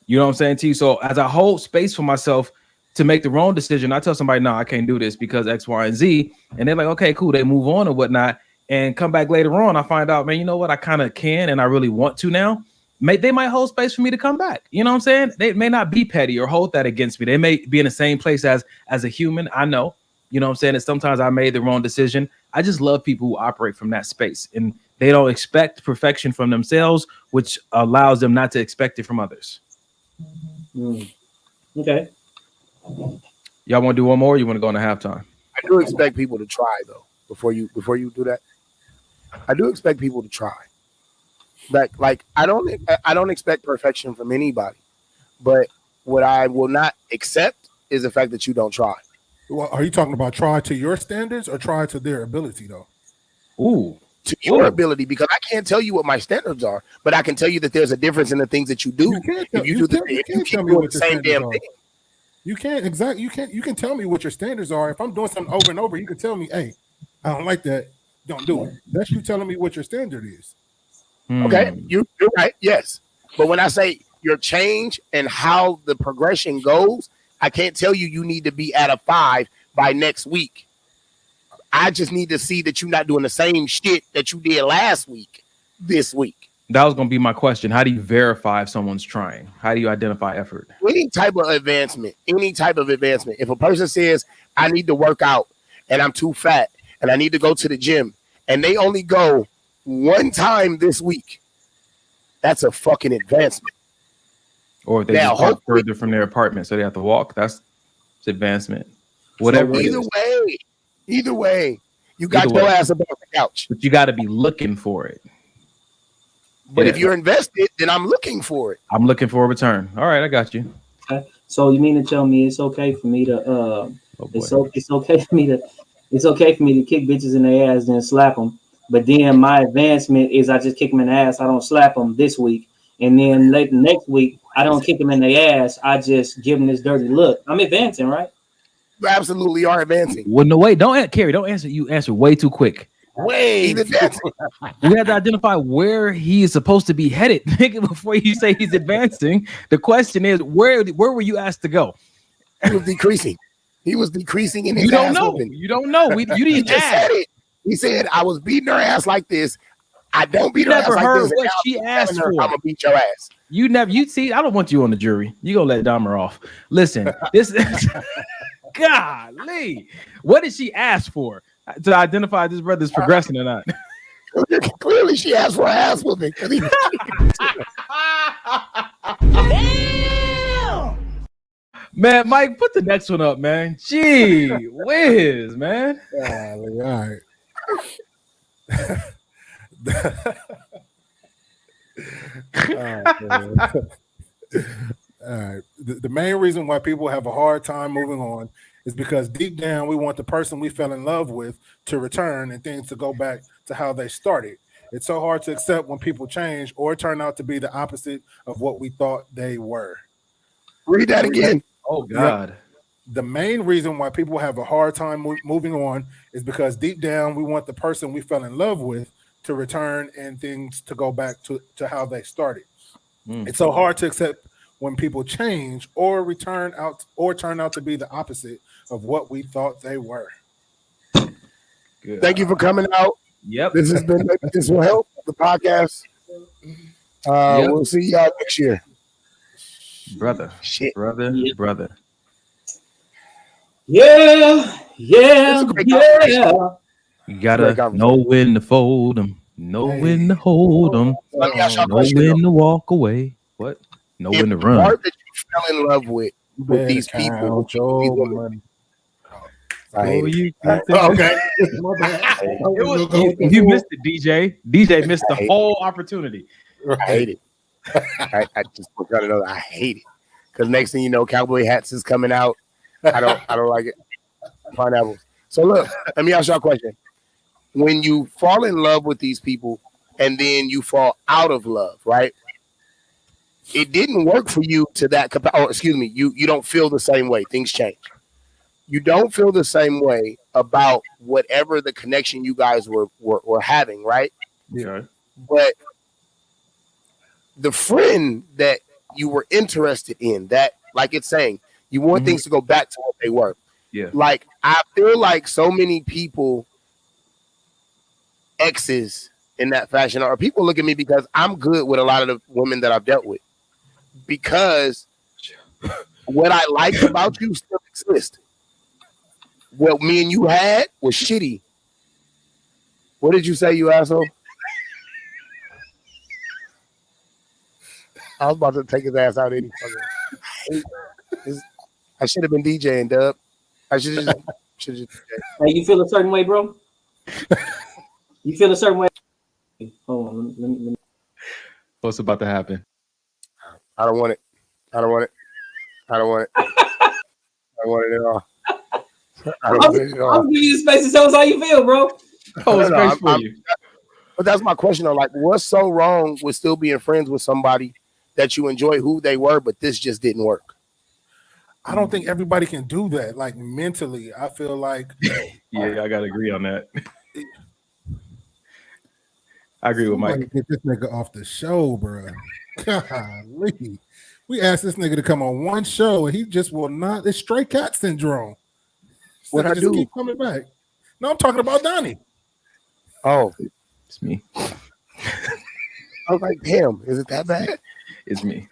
You know what I'm saying to you? So as I hold space for myself to make the wrong decision, I tell somebody, no, I can't do this because X, Y, and Z. And they're like, okay, cool. They move on or whatnot and come back later on. I find out, man, you know what? I kind of can and I really want to now. They might hold space for me to come back. You know what I'm saying? They may not be petty or hold that against me. They may be in the same place as a human. I know, you know what I'm saying? And sometimes I made the wrong decision. I just love people who operate from that space and they don't expect perfection from themselves, which allows them not to expect it from others. Okay. Y'all want to do one more? Or you want to go into halftime? I do expect people to try though. Before you do that, I do expect people to try. Like I don't expect perfection from anybody, but what I will not accept is the fact that you don't try. Well, are you talking about try to your standards or try to their ability though? Ooh, to your ability, because I can't tell you what my standards are, but I can tell you that there's a difference in the things that you do. If you keep doing the same damn thing. You can't exactly. You can tell me what your standards are. If I'm doing something over and over, you can tell me, "Hey, I don't like that. Don't do it." That's you telling me what your standard is. Okay, you're right. Yes, but when I say your change and how the progression goes, I can't tell you need to be at a 5 by next week. I just need to see that you're not doing the same shit that you did last week, this week. That was going to be my question. How do you verify if someone's trying? How do you identify effort? Any type of advancement. If a person says, I need to work out and I'm too fat and I need to go to the gym and they only go one time this week, that's a fucking advancement. Or if they just walk further from their apartment, so they have to walk. That's advancement. Whatever. So either way, you got your ass above the couch. But you got to be looking for it. But if you're invested, then I'm looking for it. I'm looking for a return. All right, I got you. Okay. So you mean to tell me it's okay for me to it's okay for me to kick bitches in their ass and slap them, but then my advancement is I just kick them in the ass. I don't slap them this week, and then next week I don't kick them in their ass. I just give them this dirty look. I'm advancing, right? You absolutely are advancing. Well, no, wait, don't answer. You answer way too quick. We have to identify where he is supposed to be headed before you say he's advancing. The question is, where were you asked to go? He was decreasing. In his You don't know. Moving. You don't know. You didn't just said it. He said, I was beating her ass like this. I don't beat her ass like this. What she asked for. I'm gonna beat your ass. You see, I don't want you on the jury. You gonna let Dahmer off. Listen, this golly, what did she ask for? To identify if this brother's progressing or not. Clearly, she asked for an ass whooping. Man, Mike, put the next one up, man. Gee whiz, man. All right. All right. The main reason why people have a hard time moving on is because deep down we want the person we fell in love with to return and things to go back to how they started. It's so hard to accept when people change or turn out to be the opposite of what we thought they were. Read that again. Oh, God. The main reason why people have a hard time moving on is because deep down we want the person we fell in love with to return and things to go back to how they started. It's so hard to accept when people change or turn out to be the opposite of what we thought they were. Good. Thank you for coming out. Yep. This will help the podcast. We'll see y'all next year. Brother. Shit. Brother. Yeah. You gotta know when to fold them, know when to hold them, know when to walk away. What? Know when to run. The part that you fell in love with these people. Okay. You missed it, DJ. DJ missed the whole opportunity. I hate it. I just want y'all to know that I hate it. Because next thing you know, cowboy hats is coming out. I don't like it. Pineapples. So look, let me ask y'all a question. When you fall in love with these people and then you fall out of love, right? it didn't work for you to that or excuse me, you don't feel the same way. Things change. You don't feel the same way about whatever the connection you guys were having, right? Yeah. But the friend that you were interested in, that, like it's saying, you want things to go back to what they were. Yeah. Like, I feel like so many people, exes in that fashion, or people look at me because I'm good with a lot of the women that I've dealt with. Because what I liked about you still exists. What me and you had was shitty. What did you say, you asshole? I was about to take his ass out any fucking. I should have been DJing, Dub. I should have just. Hey, you feel a certain way, bro? You feel a certain way? Hold on. Let me. What's about to happen? I don't want it. I don't want it. I don't want it. I don't want it at all. I don't want it at all. I'm giving you space to tell us how you feel, bro. But that's my question, though. Like, what's so wrong with still being friends with somebody that you enjoy who they were, but this just didn't work? I don't think everybody can do that. Like, mentally, I feel like. Yeah, I gotta agree on that. I agree with Mike. Get this nigga off the show, bro. Golly. We asked this nigga to come on one show, and he just will not. It's stray cat syndrome. What I do? Keep coming back. No, I'm talking about Donnie. Oh, It's me. I was like, damn, is it that bad? It's me.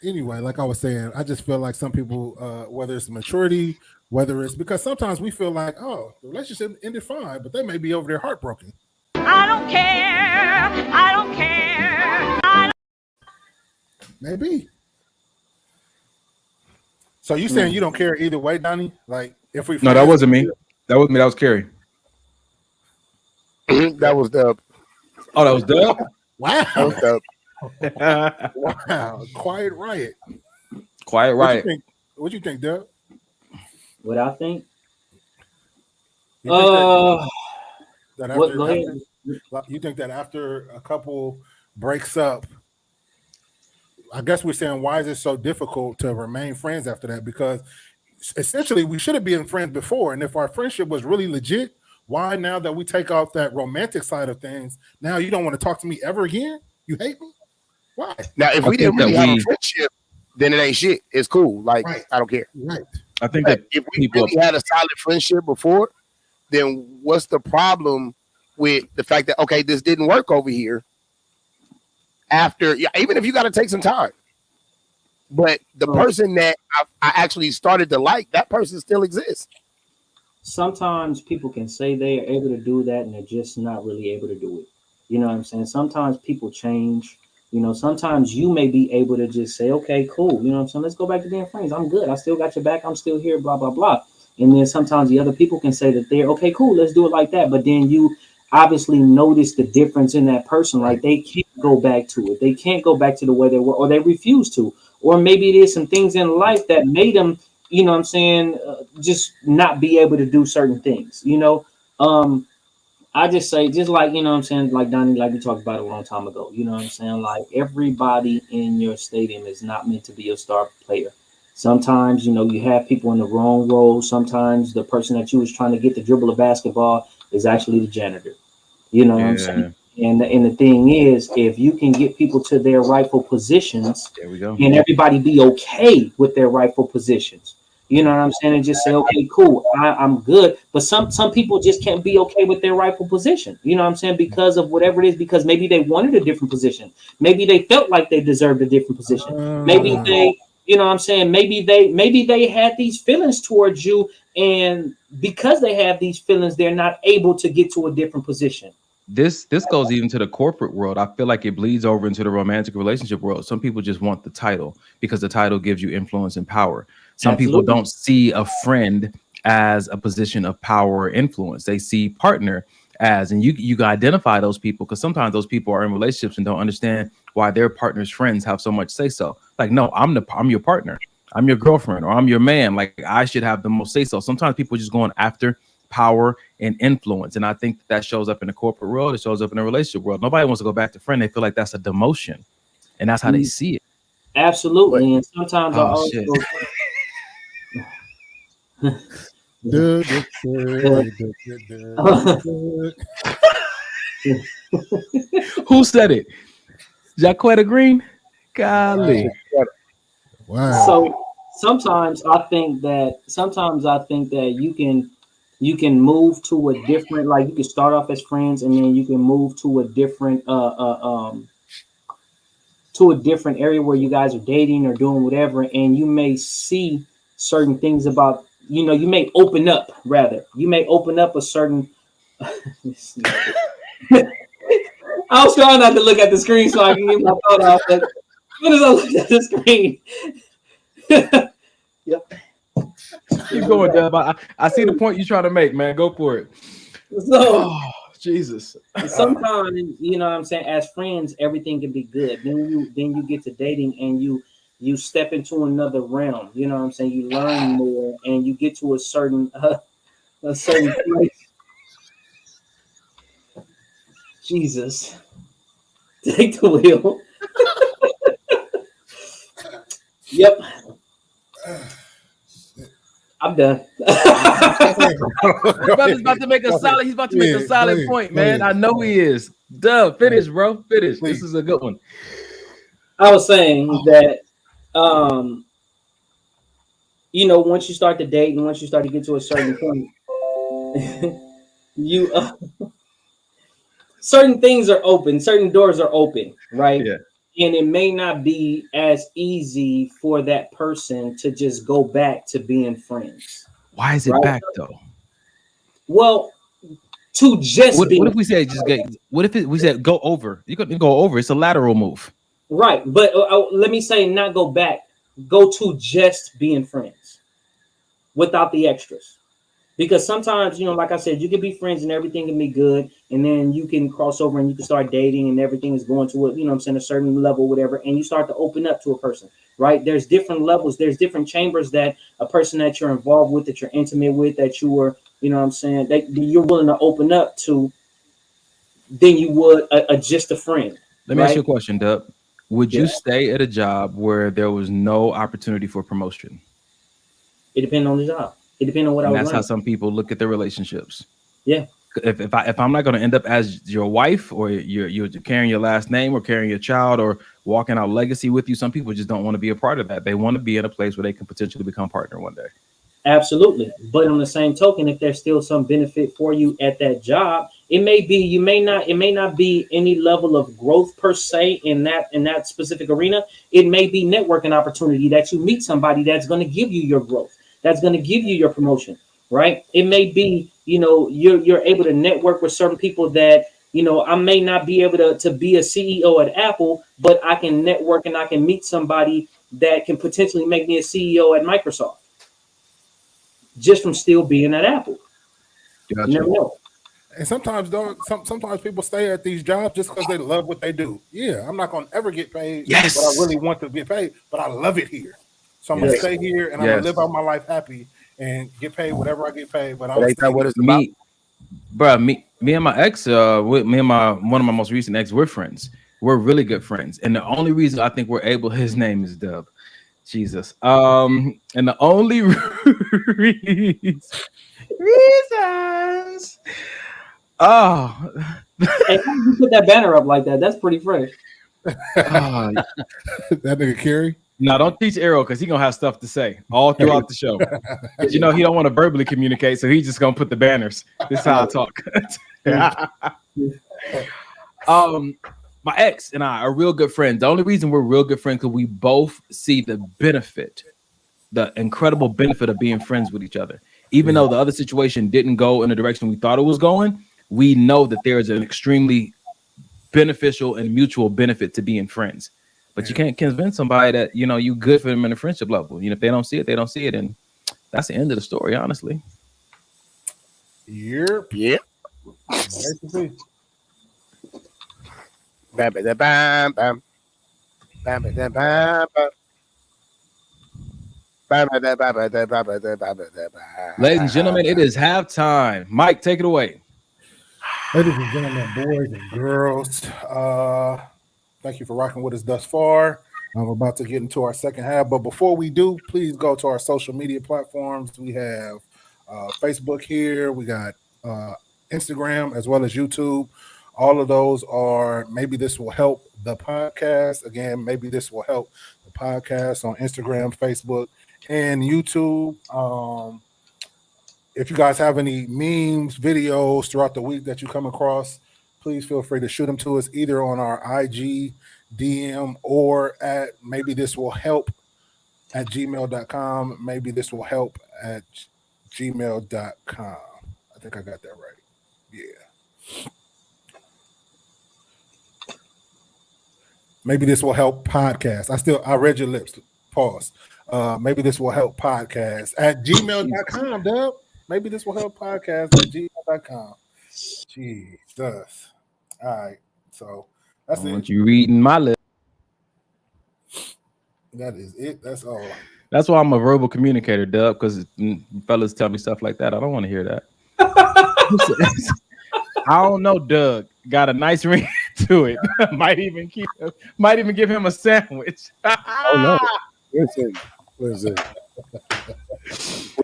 Anyway, like I was saying, I just feel like some people, whether it's maturity, whether it's because sometimes we feel like, oh, the relationship ended fine, but they may be over there heartbroken. I don't care. I don't care. Maybe. So you saying you don't care either way, Donnie? Like if we No, that wasn't me. That wasn't me. That was Carrie. That was Dub. Oh, that was Dub? Wow. That was Dub. Wow. Quiet riot. Quiet riot. What you think, Dub? What I think? You think that What? Go ahead. you think that after a couple breaks up, I guess we're saying why is it so difficult to remain friends after that? Because essentially we should have been friends before, and if our friendship was really legit, why now that we take off that romantic side of things, now you don't want to talk to me ever again? You hate me? Why? Now, if we didn't really have a friendship, then it ain't shit. It's cool. Like, right. I don't care. Right. I think that if we really had a solid friendship before, then what's the problem with the fact that, okay, this didn't work over here? After, even if you got to take some time, but the person that I actually started to like, that person still exists. Sometimes people can say they are able to do that and they're just not really able to do it. You know what I'm saying? Sometimes people change. You know, sometimes you may be able to just say, okay, cool. You know what I'm saying? Let's go back to being friends. I'm good. I still got your back. I'm still here, blah, blah, blah. And then sometimes the other people can say that they're okay, cool. Let's do it like that. But then you obviously notice the difference in that person. Like they can't go back to it. They can't go back to the way they were, or they refuse to. Or maybe there's some things in life that made them, you know what I'm saying, just not be able to do certain things, you know. I just say, just like, you know what I'm saying, like Donnie, like we talked about a long time ago, you know what I'm saying, like everybody in your stadium is not meant to be a star player. Sometimes, you know, you have people in the wrong role. Sometimes the person that you was trying to get to dribble a basketball is actually the janitor, you know what I'm saying? And the thing is, if you can get people to their rightful positions, there we go, and everybody be okay with their rightful positions, you know what I'm saying, and just say, okay, cool, I'm good. But some people just can't be okay with their rightful position, you know what I'm saying, because of whatever it is, because maybe they wanted a different position, maybe they felt like they deserved a different position, maybe they, you know what I'm saying, maybe they had these feelings towards you, and because they have these feelings, they're not able to get to a different position. This goes even to the corporate world. I feel like it bleeds over into the romantic relationship world. Some people just want the title because the title gives you influence and power. Some people don't see a friend as a position of power or influence. They see partner as, and you can identify those people because sometimes those people are in relationships and don't understand why their partner's friends have so much say so. Like, no, I'm your partner. I'm your girlfriend, or I'm your man. Like, I should have the most say so. Sometimes people are just going after power and influence, and I think that shows up in the corporate world. It shows up in the relationship world. Nobody wants to go back to friend. They feel like that's a demotion. and that's how they see it. Absolutely. And sometimes I Oh also shit! Who said it? Jaquetta Green. Golly. Wow. So sometimes I think that you can move to a different, like you can start off as friends and then you can move to a different area where you guys are dating or doing whatever, and you may see certain things about, you may open up a certain I was trying not to look at the screen so I can get my thought off, but as soon as I looked at the screen, yep. Keep going, Deb. I see the point you're trying to make, man. Go for it. So Oh, Jesus. sometimes, you know what I'm saying, as friends, everything can be good. Then you get to dating and you step into another realm. You know what I'm saying? You learn more and you get to a certain place. Jesus. Take the wheel. Yep. I'm done. Brother's about to make a solid. He's about to make a solid point, man. I know he is. Dub, finish, bro. Finish. This is a good one. I was saying that, once you start to date and once you start to get to a certain point, certain things are open, certain doors are open, right? Yeah. And it may not be as easy for that person to just go back to being friends. Why is it back though? Well, to just what be. What if we say just get? What if we said go over? You can go over. It's a lateral move. Right, but let me say not go back. Go to just being friends without the extras. Because sometimes, like I said, you can be friends and everything can be good, and then you can cross over and you can start dating and everything is going to a certain level, whatever, and you start to open up to a person, right? There's different levels, there's different chambers that a person that you're involved with, that you're intimate with, that you were, that you're willing to open up to than you would just a friend. Let me ask you a question, Dub. Would you stay at a job where there was no opportunity for promotion? It depends on the job. It depends on what I was That's learning. how some people look at their relationships. Yeah. If I'm not going to end up as your wife, or you're carrying your last name, or carrying your child, or walking out legacy with you, some people just don't want to be a part of that. They want to be in a place where they can potentially become partner one day. Absolutely. But on the same token, if there's still some benefit for you at that job, it may not be any level of growth per se in that specific arena. It may be networking opportunity that you meet somebody that's going to give you your growth, that's going to give you your promotion, right? It may be, you're able to network with certain people that, I may not be able to be a CEO at Apple, but I can network and I can meet somebody that can potentially make me a CEO at Microsoft just from still being at Apple. Gotcha. You never know. And sometimes, sometimes people stay at these jobs just because they love what they do. Yeah, I'm not going to ever get paid, but I really want to get paid, but I love it here. So I'm going to stay here and I'm going to live out my life happy and get paid whatever I get paid. But I'm what it's about. Bro, me and my ex, one of my most recent ex, we're friends. We're really good friends. And the only reason I think we're able, his name is Dub. Jesus. And the only reasons. Oh. Hey, how did you put that banner up like that? That's pretty fresh. That nigga Kerry? No, don't teach Arrow because he's gonna have stuff to say all throughout the show. He don't want to verbally communicate, so he's just gonna put the banners. This is how I talk. My ex and I are real good friends. The only reason we're real good friends because we both see the benefit, the incredible benefit of being friends with each other. Even though the other situation didn't go in the direction we thought it was going, we know that there is an extremely beneficial and mutual benefit to being friends. But you can't convince somebody that, you good for them in a friendship level. If they don't see it, they don't see it. And that's the end of the story, honestly. Yep. Bam, bam, bam, bam. Bam, bam, bam, bam, bam. Ladies and gentlemen, it is halftime. Mike, take it away. Ladies and gentlemen, boys and girls, Thank you for rocking with us thus far. I'm about to get into our second half, but before we do, please go to our social media platforms. We have Facebook here. We got Instagram as well as YouTube. All of those are Maybe This Will Help the Podcast. Again, Maybe This Will Help the Podcast on Instagram, Facebook, and YouTube. If you guys have any memes, videos throughout the week that you come across, please feel free to shoot them to us either on our IG, DM, or at Maybe This Will Help at gmail.com. Maybe This Will Help at gmail.com. I think I got that right. Yeah. Maybe This Will Help Podcast. I read your lips. Pause. Maybe This Will Help Podcast at gmail.com, Dub. Maybe This Will Help Podcast at gmail.com. Jesus. All right. So that's it. I want you reading my lips. That is it. That's all. That's why I'm a verbal communicator, Dub, because fellas tell me stuff like that. I don't want to hear that. I don't know, Doug. Got a nice ring to it. might even give him a sandwich. Oh no. Listen.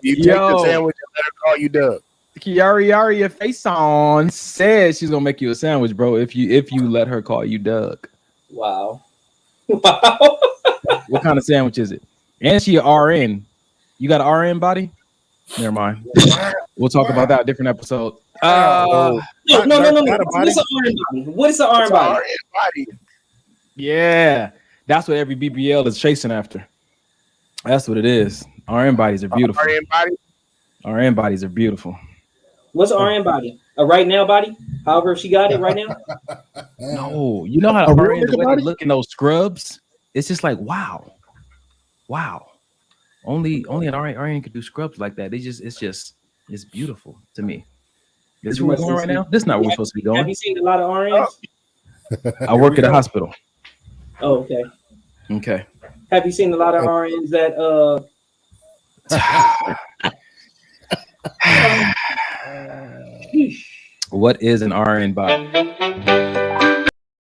You take the sandwich and let her call you Doug. Kiari face on said she's gonna make you a sandwich, bro. If you let her call you Doug. Wow. What kind of sandwich is it? And she an RN. You got an RN body? Never mind. We'll talk about that different episode. No. What's an RN body? What is an RN body? Yeah, that's what every BBL is chasing after. That's what it is. RN bodies are beautiful. RN bodies are beautiful. What's an RN body? A right now body? However, she got it right now. No, you know how the way they look in those scrubs. It's just like wow. Only an RN could do scrubs like that. It's beautiful to me. This is where we're going right now. This is not where we're supposed to be going. Have you seen a lot of RNs? I work at a hospital. Oh, okay. Okay. Have you seen a lot of RNs that What is an RN body?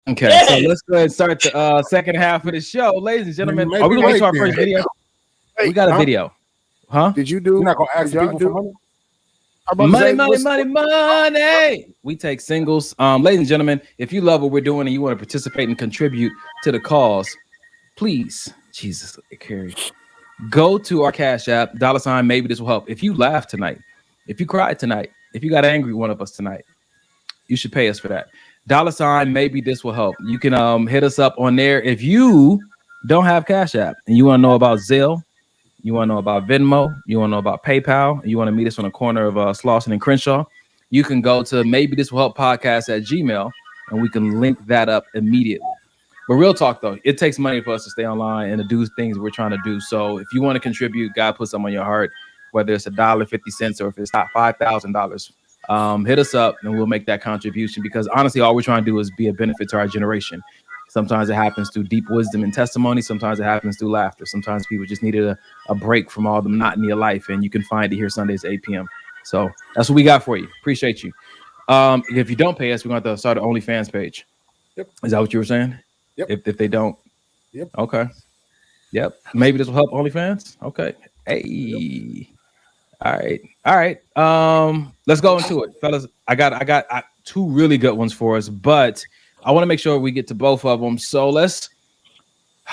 Okay, so let's go ahead and start the second half of the show, ladies and gentlemen. Are we going to our first video? We got a video, huh? Did you do? You're not gonna ask people for money? Money. We take singles. Ladies and gentlemen, if you love what we're doing and you want to participate and contribute to the cause, please, Jesus, Carrie, go to our Cash App, $ Maybe This Will Help. If you laugh tonight, if you cried tonight, if you got angry with one of us tonight, you should pay us for that. $ Maybe This Will Help. You can hit us up on there. If you don't have Cash App and you want to know about Zelle, you want to know about Venmo, you want to know about PayPal, you want to meet us on the corner of Slauson and Crenshaw, you can go to Maybe This Will Help Podcast at Gmail, and we can link that up immediately. But real talk, though, it takes money for us to stay online and to do things we're trying to do. So if you want to contribute, God put something on your heart, whether it's $1.50 or if it's not $5,000, hit us up and we'll make that contribution, because honestly, all we're trying to do is be a benefit to our generation. Sometimes it happens through deep wisdom and testimony. Sometimes it happens through laughter. Sometimes people just needed a break from all the monotony of life, and you can find it here Sundays at 8 p.m. So that's what we got for you. Appreciate you. If you don't pay us, we're going to have to start an OnlyFans page. Yep. Is that what you were saying? Yep. If they don't. Yep. Okay. Yep. Maybe this will help OnlyFans. Okay. Hey. Yep. All right. Let's go into it, fellas. I got two really good ones for us, but I want to make sure we get to both of them. So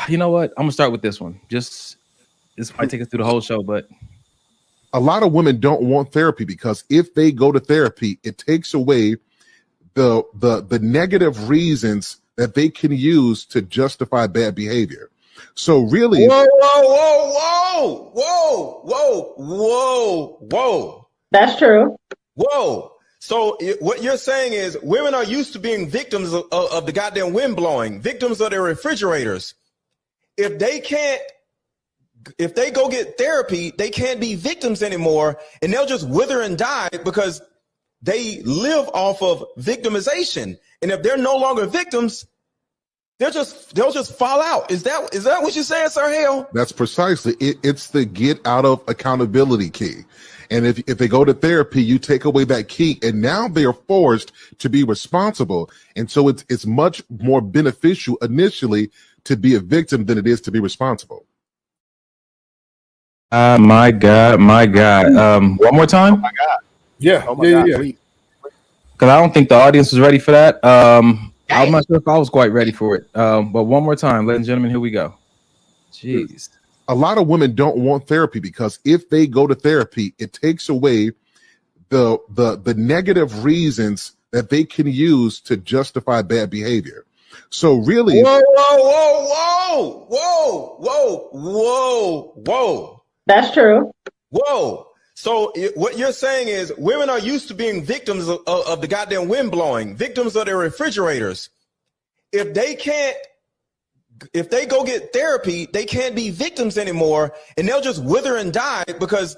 you know what? I'm gonna start with this one. This might take us through the whole show, but a lot of women don't want therapy because if they go to therapy, it takes away the negative reasons that they can use to justify bad behavior. So really, whoa. That's true. Whoa. So what you're saying is women are used to being victims of the goddamn wind blowing, victims of their refrigerators. If they go get therapy, they can't be victims anymore, and they'll just wither and die because they live off of victimization. And if they're no longer victims, they'll just fall out. Is that what you're saying, Sir Hale? That's precisely it. It's the get out of accountability key. And if they go to therapy, you take away that key, and now they are forced to be responsible. And so it's much more beneficial initially to be a victim than it is to be responsible. My God. One more time? Oh my God. Yeah. Oh my God. Please. Because I don't think the audience was ready for that. I'm not sure if I was quite ready for it. But one more time, ladies and gentlemen, here we go. Jeez. A lot of women don't want therapy because if they go to therapy, it takes away the negative reasons that they can use to justify bad behavior. So really, whoa. That's true. Whoa. So what you're saying is women are used to being victims of the goddamn wind blowing, victims of their refrigerators. If they go get therapy, they can't be victims anymore, and they'll just wither and die because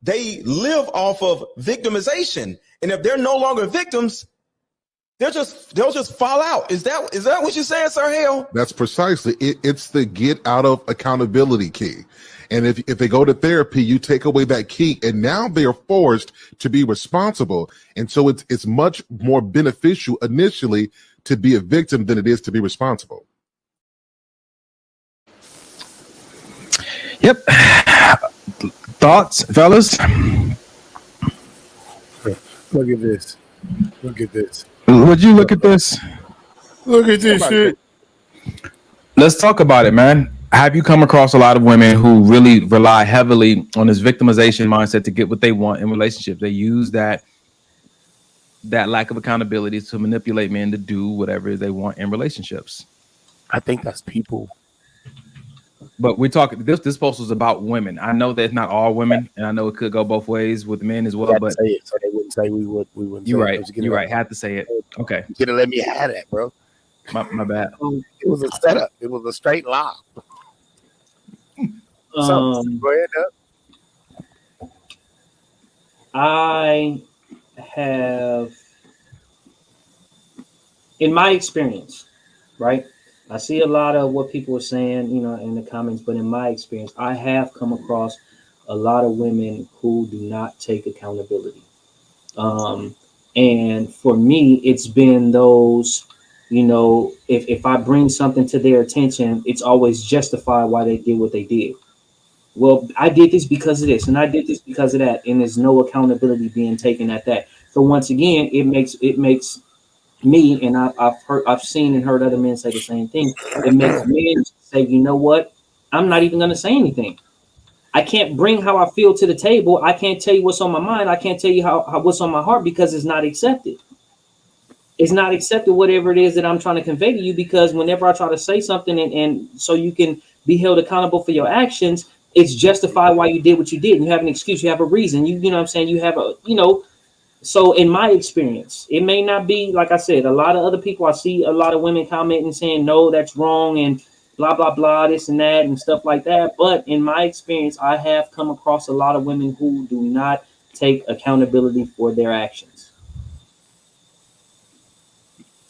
they live off of victimization. And if they're no longer victims, they'll just fall out. Is that what you're saying, Sir Hale? that's precisely it. It's the get out of accountability key. And if they go to therapy, you take away that key, and now they are forced to be responsible. And so it's much more beneficial initially to be a victim than it is to be responsible. Yep. Thoughts, fellas? Look at this. Would you look at this? Look at this shit. Let's talk about it, man. Have you come across a lot of women who really rely heavily on this victimization mindset to get what they want in relationships? They use that lack of accountability to manipulate men to do whatever it is they want in relationships. I think that's people. But we're talking this post was about women. I know that it's not all women, and I know it could go both ways with men as well. But say it, so they wouldn't say we wouldn't. You're say right. You're right. Had to say it. Okay. You gonna let me have that, bro? My bad. It was a setup. It was a straight lie. So go ahead, Doug. I have, in my experience, right? I see a lot of what people are saying, in the comments, but in my experience, I have come across a lot of women who do not take accountability. And for me, it's been those, if I bring something to their attention, it's always justified why they did what they did. Well, I did this because of this, and I did this because of that, and there's no accountability being taken at that. So once again, it makes me, and I've seen and heard other men say the same thing. It makes men say, you know what? I'm not even going to say anything. I can't bring how I feel to the table. I can't tell you what's on my mind. I can't tell you how what's on my heart because it's not accepted. It's not accepted, whatever it is that I'm trying to convey to you, because whenever I try to say something and so you can be held accountable for your actions, it's justified why you did what you did. And you have an excuse. You have a reason. You know what I'm saying? You have So in my experience, it may not be, like I said, a lot of other people, I see a lot of women commenting saying, no, that's wrong, and blah, blah, blah, this and that and stuff like that. But in my experience, I have come across a lot of women who do not take accountability for their actions.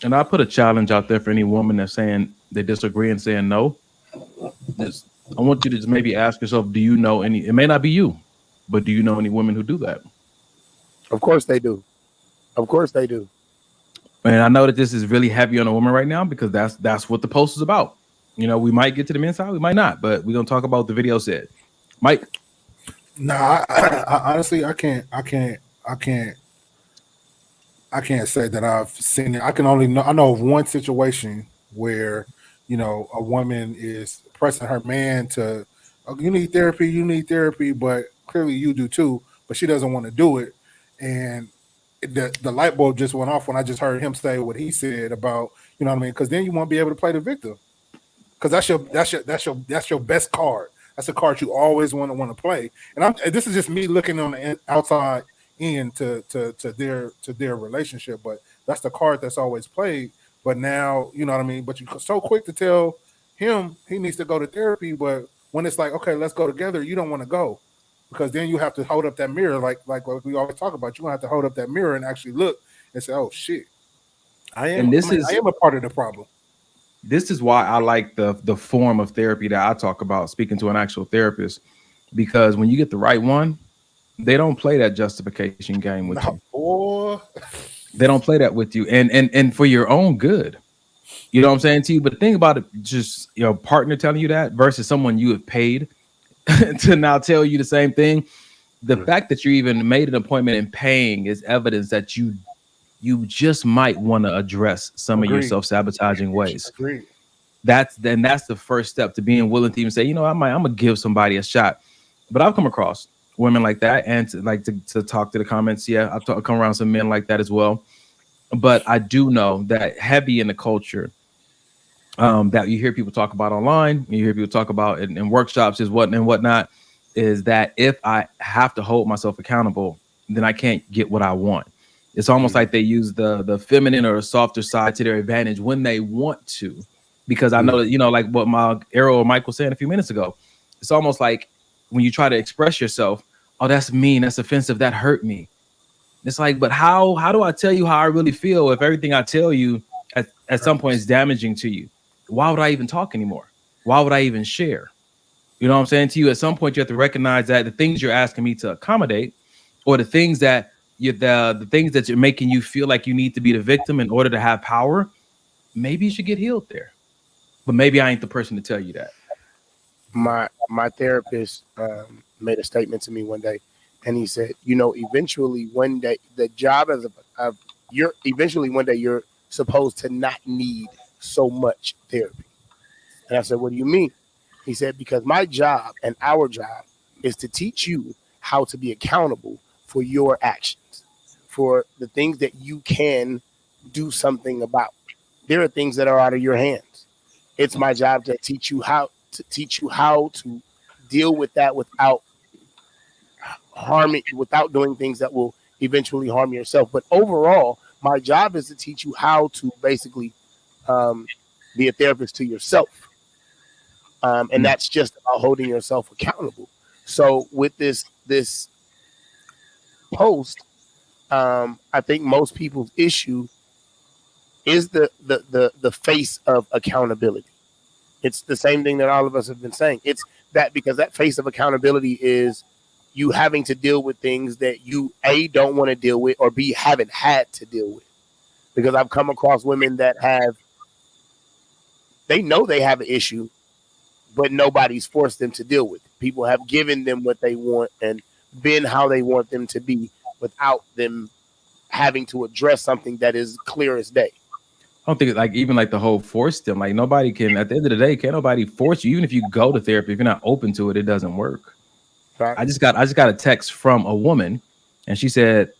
And I put a challenge out there for any woman that's saying they disagree and saying no. I want you to just maybe ask yourself, do you know any, it may not be you, but do you know any women who do that? Of course they do. Of course they do. And I know that this is really heavy on a woman right now because that's what the post is about. We might get to the men's side, we might not, but we're gonna talk about what the video said. Mike. Nah, I honestly I can't say that I've seen it. I know of one situation where a woman is pressing her man to, oh, you need therapy, but clearly you do too, but she doesn't want to do it. And the light bulb just went off when I just heard him say what he said about, you know what I mean? Because then you won't be able to play the victim, because that's your best card. That's a card you always want to play. And this is just me looking on the outside in to their relationship, but that's the card that's always played. But now, you know what I mean? But you're so quick to tell him he needs to go to therapy, but when it's like, okay, let's go together, you don't want to go. Because then you have to hold up that mirror, like what we always talk about. You're gonna have to hold up that mirror and actually look and say, "Oh shit, I am a part of the problem." this is why I like the form of therapy that I talk about, speaking to an actual therapist, because when you get the right one, they don't play that justification game with you. Boy. They don't play that with you, and for your own good. You know what I'm saying to you? But think about it, just your partner telling you that versus someone you have paid to now tell you the same thing. The fact that you even made an appointment and paying is evidence that you just might want to address some of your self-sabotaging ways. Agreed. That's the first step to being willing to even say, you know, I'm gonna give somebody a shot. But I've come across women like that, and to talk to the comments. Yeah, I've come around some men like that as well. But I do know that heavy in the culture that you hear people talk about online, you hear people talk about in workshops and whatnot, is that if I have to hold myself accountable, then I can't get what I want. It's almost like they use the feminine or softer side to their advantage when they want to, because I know that, you know, like what my Arrow or Mike was saying a few minutes ago, it's almost like when you try to express yourself, oh, that's mean, that's offensive, that hurt me. It's like, but how do I tell you how I really feel if everything I tell you at some point is damaging to you? Why would I even talk anymore? Why would I even share? You know what I'm saying to you? At some point, you have to recognize that the things you're asking me to accommodate, or the things that the things that you're making you feel like you need to be the victim in order to have power, maybe you should get healed there. But maybe I ain't the person to tell you that. My therapist made a statement to me one day, and he said, you know, eventually one day the job one day you're supposed to not need so much therapy. And I said, what do you mean? He said, because my job and our job is to teach you how to be accountable for your actions, for the things that you can do something about. There are things that are out of your hands. It's my job to teach you how to deal with that without doing things that will eventually harm yourself. But overall, my job is to teach you how to basically be a therapist to yourself. And that's just about holding yourself accountable. So with this post, I think most people's issue is the face of accountability. It's the same thing that all of us have been saying. It's that because that face of accountability is you having to deal with things that you A, don't want to deal with, or B, haven't had to deal with. Because I've come across women that they know they have an issue, but nobody's forced them to deal with it. People have given them what they want and been how they want them to be without them having to address something that is clear as day. I don't think even the whole force them. Like nobody can, at the end of the day, can't nobody force you. Even if you go to therapy, if you're not open to it, it doesn't work. Right. I just got a text from a woman, and she said,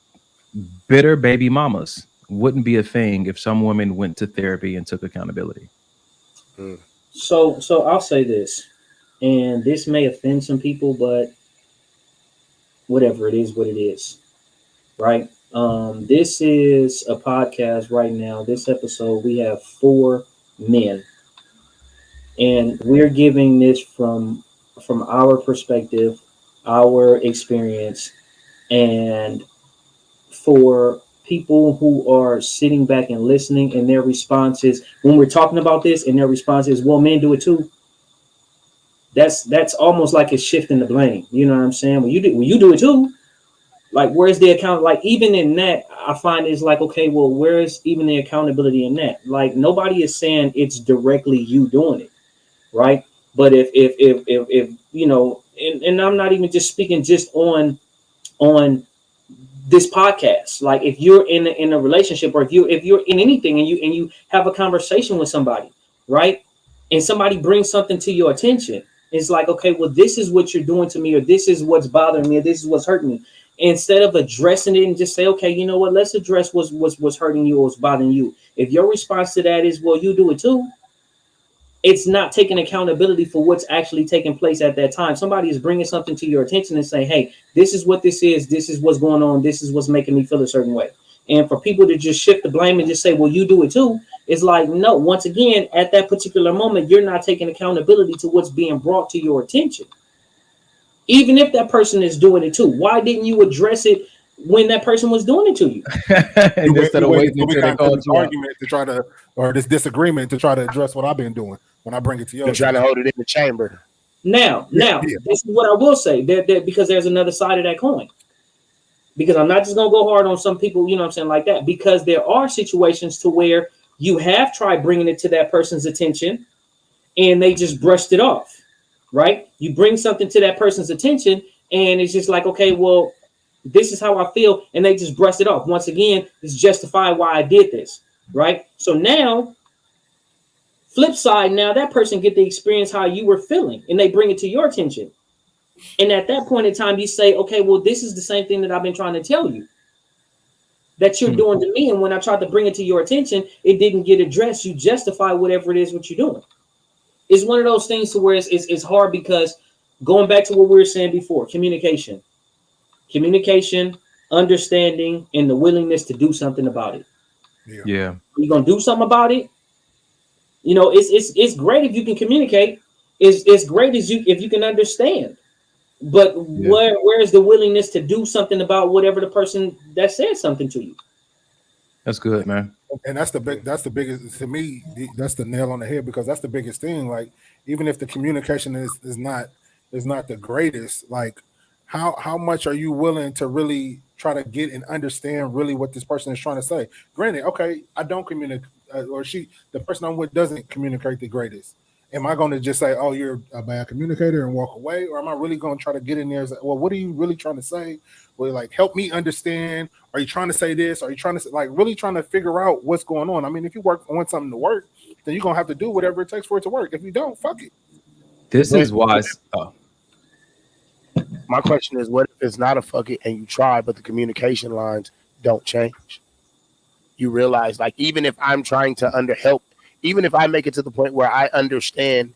bitter baby mamas wouldn't be a thing if some women went to therapy and took accountability. So I'll say this, and this may offend some people, but whatever, it is what it is, right? This is a podcast right now. This episode, we have 4 men, and we're giving this from our perspective, our experience, and for people who are sitting back and listening, and their responses when we're talking about this, and their response is, well, men do it too. That's almost like it's shifting the blame. You know what I'm saying? When you do it too, like, where's the account? Like, even in that, I find it's like, okay, well, where's even the accountability in that? Like, nobody is saying it's directly you doing it, right? But if you know, and I'm not even just speaking just on this podcast. Like, if you're in a relationship, or if you're in anything, and you have a conversation with somebody, right? And somebody brings something to your attention, it's like, okay, well, this is what you're doing to me, or this is what's bothering me, or this is what's hurting me. Instead of addressing it and just say, okay, you know what, let's address what's hurting you or what's bothering you. If your response to that is, well, you do it too, it's not taking accountability for what's actually taking place at that time. Somebody is bringing something to your attention and saying, hey, this is what this is what's going on, this is what's making me feel a certain way. And for people to just shift the blame and just say, well, you do it too, it's like, no, once again, at that particular moment, you're not taking accountability to what's being brought to your attention. Even if that person is doing it too, why didn't you address it when that person was doing it to you. And instead of waiting until they called you out. argument to try to, or this disagreement to try to address what I've been doing when I bring it to you. They're trying to hold it in the chamber. Now, this is what I will say, that because there's another side of that coin. Because I'm not just gonna go hard on some people, you know what I'm saying, like that, because there are situations to where you have tried bringing it to that person's attention and they just brushed it off, right? You bring something to that person's attention and it's just like, okay, well, this is how I feel, and they just brushed it off. Once again, it's justified why I did this, right? So now, flip side, now that person get to experience how you were feeling and they bring it to your attention. And at that point in time, you say, okay, well, this is the same thing that I've been trying to tell you that you're doing to me. And when I tried to bring it to your attention, it didn't get addressed. You justify whatever it is what you're doing. It's one of those things to where it's hard, because going back to what we were saying before, communication, understanding, and the willingness to do something about it. Yeah. You're going to do something about it. You know, it's great if you can communicate. It's great if you can understand. But where is the willingness to do something about whatever the person that said something to you? That's good, man. And that's the biggest, to me, that's the nail on the head, because that's the biggest thing. Like, even if the communication is not the greatest, like how much are you willing to really try to get and understand really what this person is trying to say? Granted, okay, I don't communicate, or the person I'm with doesn't communicate the greatest. Am I going to just say, oh, you're a bad communicator and walk away? Or am I really going to try to get in there and say, well, what are you really trying to say? Well, like, help me understand. Are you trying to say this? Are you trying to say, like, really trying to figure out what's going on? I mean, if you want something to work, then you're going to have to do whatever it takes for it to work. If you don't, fuck it. This is why. My question is, what if it's not a fuck it and you try, but the communication lines don't change? You realize, like, even if I'm trying to help, even if I make it to the point where I understand,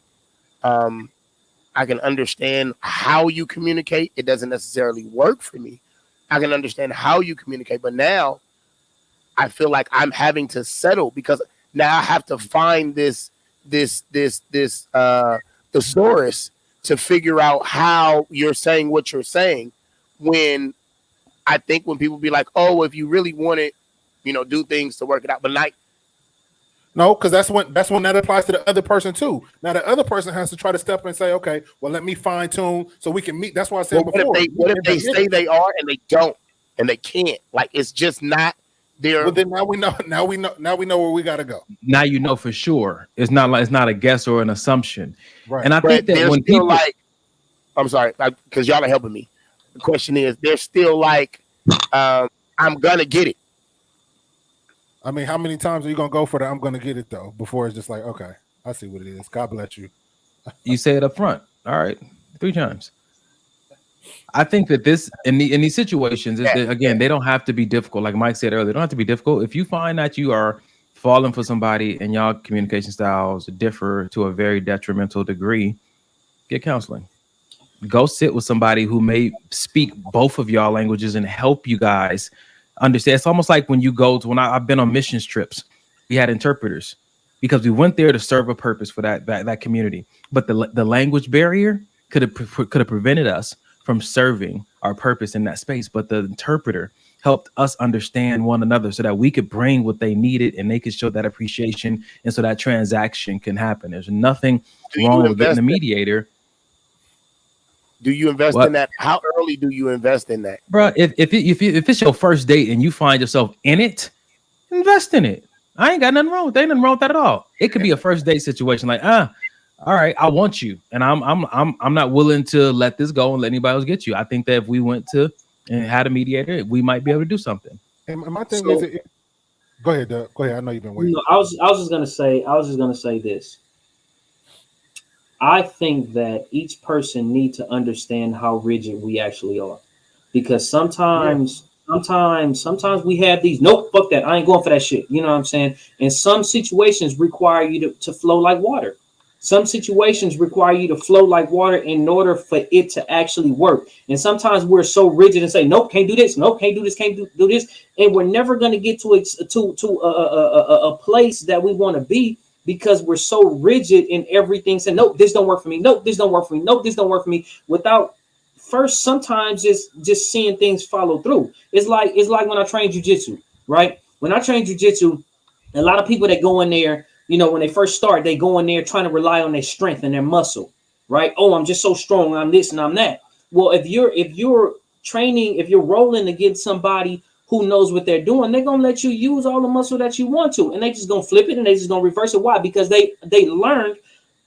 I can understand how you communicate. It doesn't necessarily work for me. I can understand how you communicate, but now I feel like I'm having to settle, because now I have to find this thesaurus to figure out how you're saying what you're saying. When I think when people be like, oh, if you really want it, do things to work it out, but like, no, because that's when that applies to the other person too. Now the other person has to try to step in and say, okay, well, let me fine tune so we can meet. That's why I said before. What if they say they are and they don't, and they can't? Like, it's just not there. Well, then now we know where we got to go. Now you know for sure. It's not a guess or an assumption. Right. And I think that when people, like, I'm sorry, because y'all are helping me. The question is, they're still like, I'm gonna get it. I mean, how many times are you gonna go for the I'm gonna get it though before it's just like, okay, I see what it is. God bless you. You say it up front. All right, 3 times. I think that this in these situations, again, they don't have to be difficult. Like Mike said earlier, they don't have to be difficult. If you find that you are falling for somebody and y'all communication styles differ to a very detrimental degree, get counseling. Go sit with somebody who may speak both of y'all languages and help you guys understand. It's almost like when you go to, I've been on missions trips, we had interpreters because we went there to serve a purpose for that community. But the language barrier could have prevented us from serving our purpose in that space. But the interpreter helped us understand one another so that we could bring what they needed and they could show that appreciation. And so that transaction can happen. There's nothing wrong with getting a mediator. Do you invest in that? How early do you invest in that? Bro, if it's your first date and you find yourself in it, invest in it. I ain't got nothing wrong with that. Ain't nothing wrong with that at all. It could be a first date situation like, all right, I want you, and I'm not willing to let this go and let anybody else get you. I think that if we went to and had a mediator, we might be able to do something. And my thing is, go ahead, Doug. Go ahead. I know you've been waiting. I was just gonna say this. I think that each person needs to understand how rigid we actually are, because sometimes we have these, nope, fuck that, I ain't going for that shit. You know what I'm saying? And some situations require you to flow like water. Some situations require you to flow like water in order for it to actually work. And sometimes we're so rigid and say, nope, can't do this, nope, can't do this, can't do this, and we're never going to get to a place that we want to be, because we're so rigid in everything, saying, nope, this don't work for me. Nope, this don't work for me. Nope, this don't work for me, without first sometimes just seeing things follow through. It's like when I train jujitsu, right? When I train jujitsu, a lot of people that go in there, you know, when they first start, they go in there trying to rely on their strength and their muscle, right? Oh, I'm just so strong, I'm this and I'm that. Well, if you're training, if you're rolling against somebody who knows what they're doing, they're gonna let you use all the muscle that you want to, and they just gonna flip it and they just gonna reverse it. Why? Because they learned,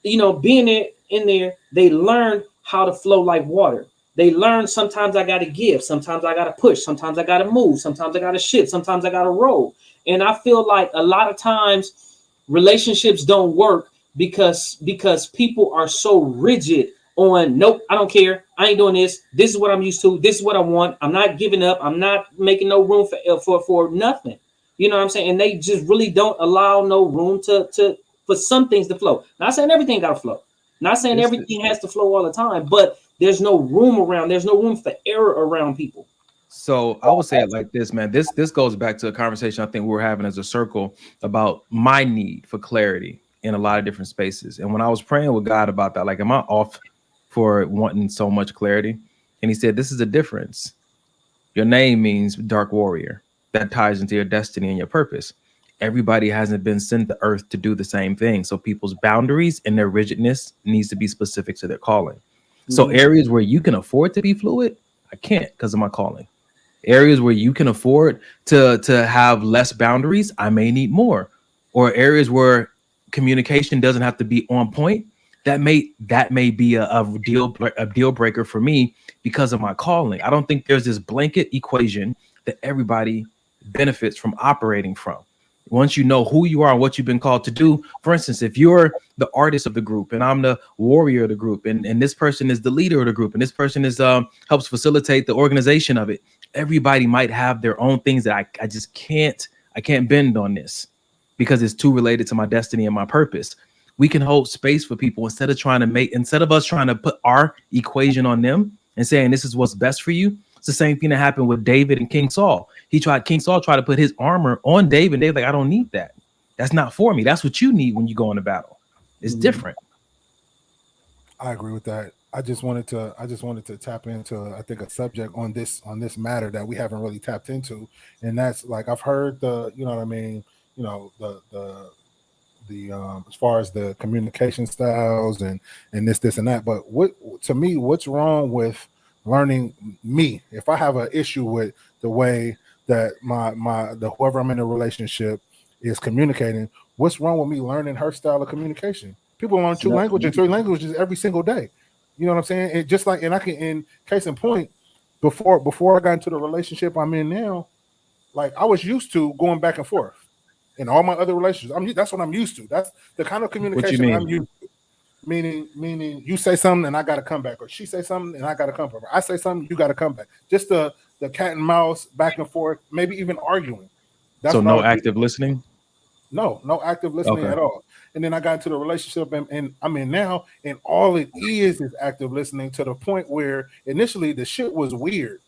you know, being in there, they learned how to flow like water. They learned sometimes I gotta give, sometimes I gotta push, sometimes I gotta move, sometimes I gotta shift, sometimes I gotta roll. And I feel like a lot of times relationships don't work because people are so rigid on, nope, I don't care, I ain't doing this. This is what I'm used to. This is what I want. I'm not giving up. I'm not making no room for nothing. You know what I'm saying? And they just really don't allow no room for some things to flow. Not saying everything got to flow. Not saying everything has to flow all the time, but there's no room around. There's no room for error around people. So I would say it like this, man. This goes back to a conversation I think we were having as a circle about my need for clarity in a lot of different spaces. And when I was praying with God about that, like, am I off for wanting so much clarity? And he said, this is the difference. Your name means dark warrior. That ties into your destiny and your purpose. Everybody hasn't been sent to earth to do the same thing. So people's boundaries and their rigidness needs to be specific to their calling. So areas where you can afford to be fluid, I can't because of my calling. Areas where you can afford to have less boundaries, I may need more. Or areas where communication doesn't have to be on point, that may be a deal breaker for me because of my calling. I don't think there's this blanket equation that everybody benefits from operating from. Once you know who you are and what you've been called to do, for instance, if you're the artist of the group and I'm the warrior of the group, and this person is the leader of the group, and this person is helps facilitate the organization of it, everybody might have their own things that I just can't bend on this because it's too related to my destiny and my purpose. We can hold space for people instead of us trying to put our equation on them and saying this is what's best for you. It's the same thing that happened with David and King Saul. King Saul tried to put his armor on David, and David's like, I don't need that. That's not for me. That's what you need when you go into battle. It's different. I agree with that. I just wanted to tap into, I think, a subject on this matter that we haven't really tapped into, and that's like, I've heard the, you know what I mean, you know, the as far as the communication styles and this and that. But what's wrong with learning me? If I have an issue with the way that the whoever I'm in a relationship is communicating, what's wrong with me learning her style of communication? People learn 2 languages, 3 languages every single day. You know what I'm saying? It just like, and I can, in case in point, before I got into the relationship I'm in now, like, I was used to going back and forth in all my other relationships. That's what I'm used to. That's the kind of communication I'm used to. Meaning you say something and I got to come back, or she say something and I got to come back. I say something, you got to come back. Just the cat and mouse back and forth, maybe even arguing. That's so no active listening? No active listening at all. And then I got into the relationship and I'm in now, and all it is active listening, to the point where initially the shit was weird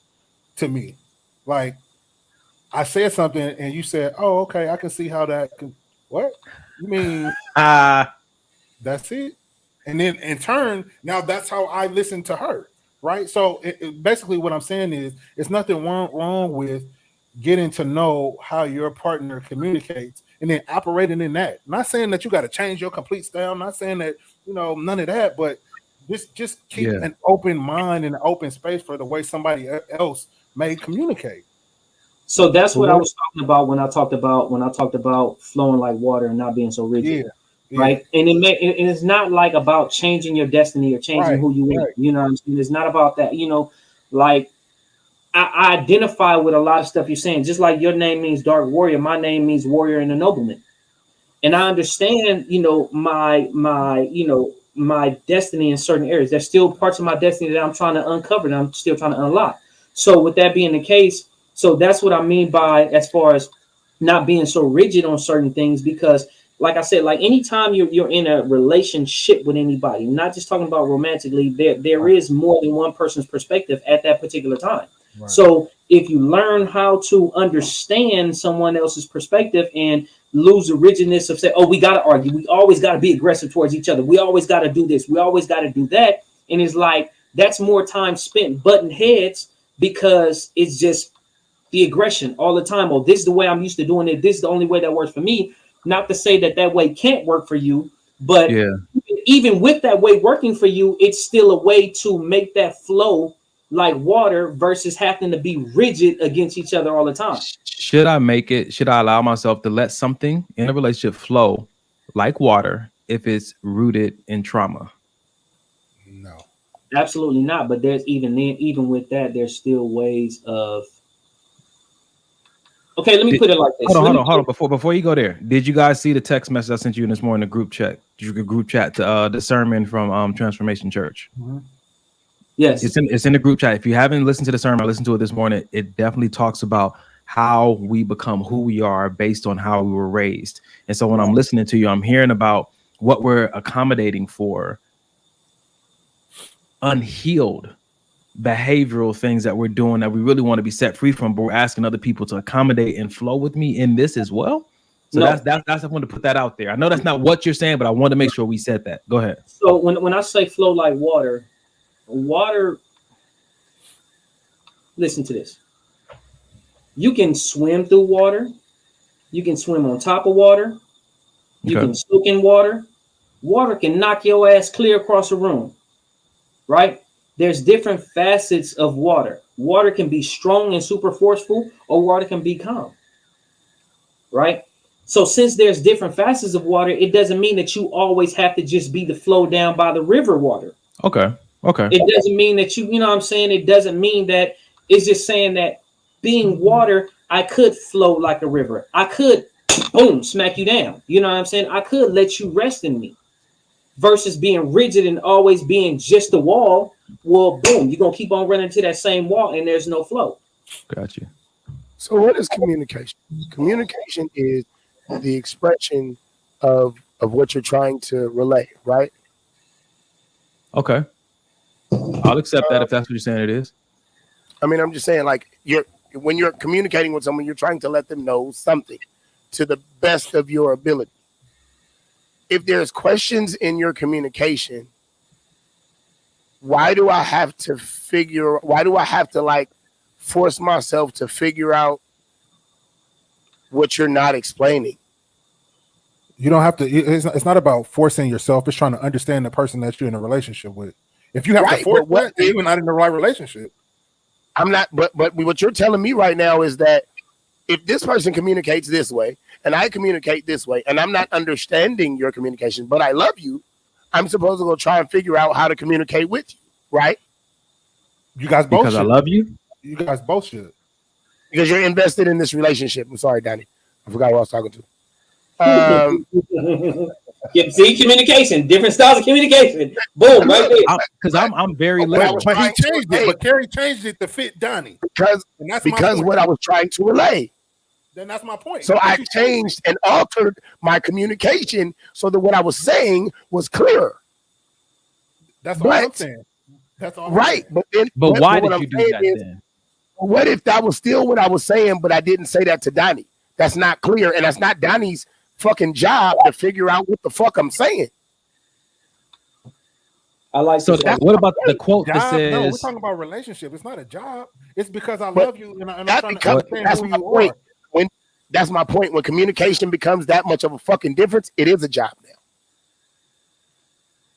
to me. Like, I said something and you said, oh, okay, I can see how that can. What? You mean that's it? And then in turn, now that's how I listen to her, right? So basically what I'm saying is, it's nothing wrong with getting to know how your partner communicates and then operating in that. Not saying that you got to change your complete style. I'm not saying that, you know, none of that, but just keep an open mind and an open space for the way somebody else may communicate. So that's what I was talking about when I talked about flowing like water and not being so rigid. Right. And it's not like about changing your destiny or changing who you are. You know what I'm saying? It's not about that. You know, like, I identify with a lot of stuff you're saying. Just like your name means dark warrior, my name means warrior and a nobleman. And I understand, you know, my destiny in certain areas. There's still parts of my destiny that I'm trying to uncover and I'm still trying to unlock. So with that being the case, so that's what I mean by, as far as not being so rigid on certain things, because like I said, like, anytime you're in a relationship with anybody, not just talking about romantically, there is more than one person's perspective at that particular time. Right. So if you learn how to understand someone else's perspective and lose the rigidness of saying, oh, we got to argue, we always got to be aggressive towards each other, we always got to do this, we always got to do that, and it's like, that's more time spent butting heads because it's just the aggression all the time. Oh, this is the way I'm used to doing it. This is the only way that works for me. Not to say that that way can't work for you, but even with that way working for you, it's still a way to make that flow like water versus having to be rigid against each other all the time. Should I allow myself to let something in a relationship flow like water if it's rooted in trauma? No. Absolutely not. But there's even with that, there's still ways of. Okay, let me put it like this. Hold on. Before you go there, did you guys see the text message I sent you this morning in the group chat? You could group chat to the sermon from Transformation Church. Mm-hmm. Yes, it's in the group chat. If you haven't listened to the sermon, I listened to it this morning. It definitely talks about how we become who we are based on how we were raised. And so when I'm listening to you, I'm hearing about what we're accommodating for unhealed behavioral things that we're doing that we really want to be set free from, but we're asking other people to accommodate and flow with me in this as well. So that's I want to put that out there. I know that's not what you're saying, but I want to make sure we said that. Go ahead. So when I say flow like water, listen to this. You can swim through water. You can swim on top of water. You can soak in water. Water can knock your ass clear across a room, right? There's different facets of water. Water can be strong and super forceful, or water can be calm, right? So since there's different facets of water, it doesn't mean that you always have to just be the flow down by the river water. Okay. It doesn't mean that you know what I'm saying? It doesn't mean that. It's just saying that being water, I could flow like a river. I could, boom, smack you down. You know what I'm saying? I could let you rest in me versus being rigid and always being just a wall. Well, boom, you're going to keep on running to that same wall and there's no flow. Got you. So what is communication? Communication is the expression of what you're trying to relay, right? Okay. I'll accept that if that's what you're saying it is. I mean, I'm just saying, like, when you're communicating with someone, you're trying to let them know something to the best of your ability. If there's questions in your communication, why do I have to like force myself to figure out what you're not explaining? You don't have to. It's not about forcing yourself. It's trying to understand the person that you're in a relationship with. If you have to force that, you're not in the right relationship. I'm not. But what you're telling me right now is that if this person communicates this way and I communicate this way, and I'm not understanding your communication, but I love you, I'm supposed to go try and figure out how to communicate with you, right? You guys both because should. I love you. You guys both should. Because you're invested in this relationship. I'm sorry, Danny. I forgot who I was talking to. See, communication, different styles of communication. Boom, right there. Because I'm very little. But he changed it. But Kerry changed it to fit Donnie. Because what I was trying to relay. Then that's my point. So I changed and altered my communication so that what I was saying was clearer. That's all I'm saying. That's all. Right. But why did you do that then? What if that was still what I was saying, but I didn't say that to Donnie? That's not clear, and that's not Donnie's fucking job to figure out what the fuck I'm saying. I like so. What about the quote that says? No, we're talking about relationship. It's not a job. It's because I love you, and I'm trying to understand that's who my you point. are. That's my point. When communication becomes that much of a fucking difference, it is a job now.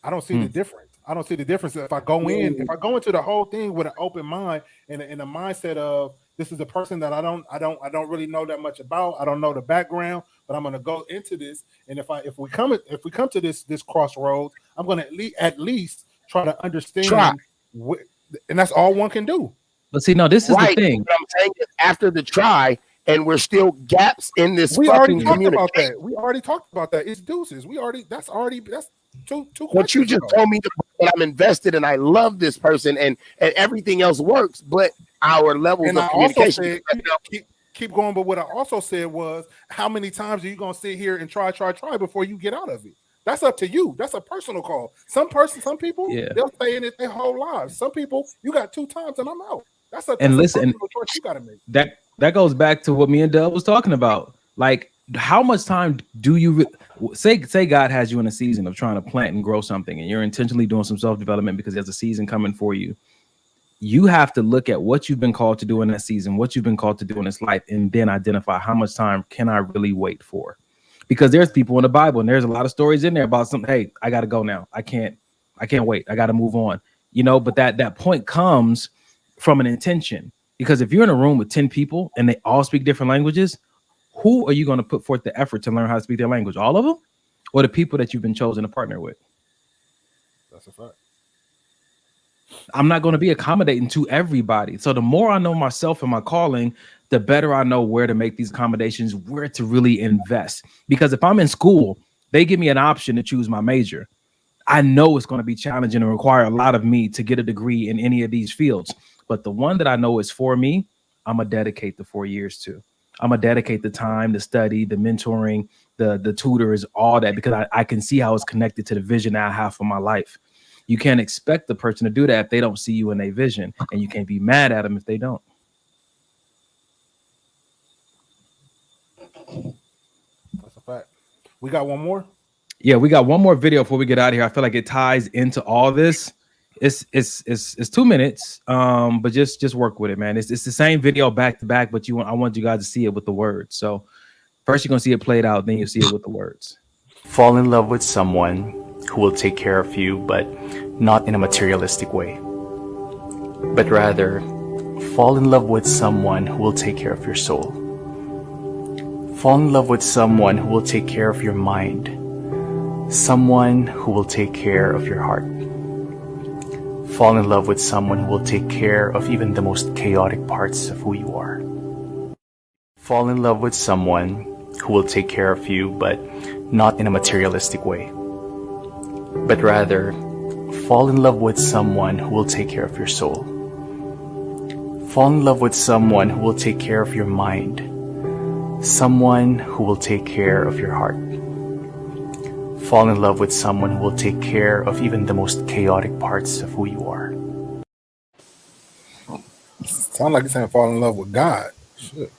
I don't see the difference. I don't see the difference if I go into the whole thing with an open mind and a mindset of this is a person that I don't really know that much about. I don't know the background, but I'm going to go into this. And if we come to this crossroads, I'm going to at least try to understand. And that's all one can do. But see, no, this is the thing. What I'm saying is after the try, and we're still gaps in this. We already talked about that. We already talked about that. It's deuces. That's two. But you just told me that I'm invested and I love this person and everything else works, but our levels of communication. Said, keep going. But what I also said was, how many times are you gonna sit here and try before you get out of it? That's up to you. That's a personal call. Some people, they'll stay in it their whole lives. Some people, you got 2 times and I'm out. That's a personal choice you gotta make. That goes back to what me and Dub was talking about. Like, how much time do you say God has you in a season of trying to plant and grow something, and you're intentionally doing some self-development because there's a season coming for you. You have to look at what you've been called to do in that season, what you've been called to do in this life, and then identify how much time can I really wait for? Because there's people in the Bible, and there's a lot of stories in there about something. Hey, I got to go now. I can't wait. I got to move on. But that point comes from an intention. Because if you're in a room with 10 people and they all speak different languages, who are you going to put forth the effort to learn how to speak their language? All of them, or the people that you've been chosen to partner with? That's a fact. I'm not going to be accommodating to everybody. So the more I know myself and my calling, the better I know where to make these accommodations, where to really invest. Because if I'm in school, they give me an option to choose my major. I know it's going to be challenging and require a lot of me to get a degree in any of these fields. But the one that I know is for me, I'm going to dedicate the 4 years to. I'm going to dedicate the time, the study, the mentoring, the tutors, all that, because I can see how it's connected to the vision that I have for my life. You can't expect the person to do that if they don't see you in their vision, and you can't be mad at them if they don't. That's a fact. We got one more? Yeah, we got one more video before we get out of here. I feel like it ties into all this. It's 2 minutes, but just work with it, man. It's the same video back to back, but I want you guys to see it with the words. So first you're gonna see it played out, then you'll see it with the words. Fall in love with someone who will take care of you, but not in a materialistic way. But rather, fall in love with someone who will take care of your soul. Fall in love with someone who will take care of your mind. Someone who will take care of your heart. Fall in love with someone who will take care of even the most chaotic parts of who you are. Fall in love with someone who will take care of you, but not in a materialistic way. But rather, fall in love with someone who will take care of your soul. Fall in love with someone who will take care of your mind. Someone who will take care of your heart. Fall in love with someone who will take care of even the most chaotic parts of who you are. Sound like you're saying fall in love with God. Shit.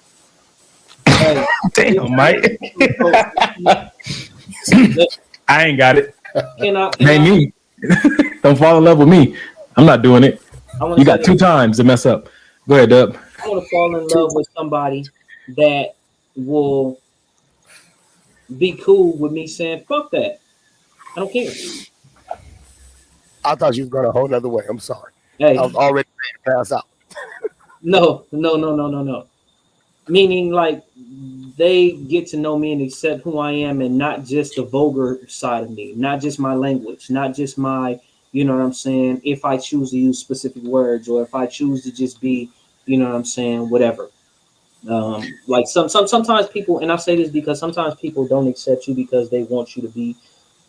Damn, Mike. I ain't got it. Ain't me. Don't fall in love with me. I'm not doing it. You got 2 times to mess up. Go ahead, Dub. I want to fall in love with somebody that will be cool with me saying, fuck that. I don't care. I thought you was going a whole other way. I'm sorry. Hey. I was already ready to pass out. No. Meaning, like, they get to know me and accept who I am, and not just the vulgar side of me, not just my language, not just my, you know what I'm saying, if I choose to use specific words, or if I choose to just be, you know what I'm saying, whatever. Like sometimes people, and I say this because sometimes people don't accept you because they want you to be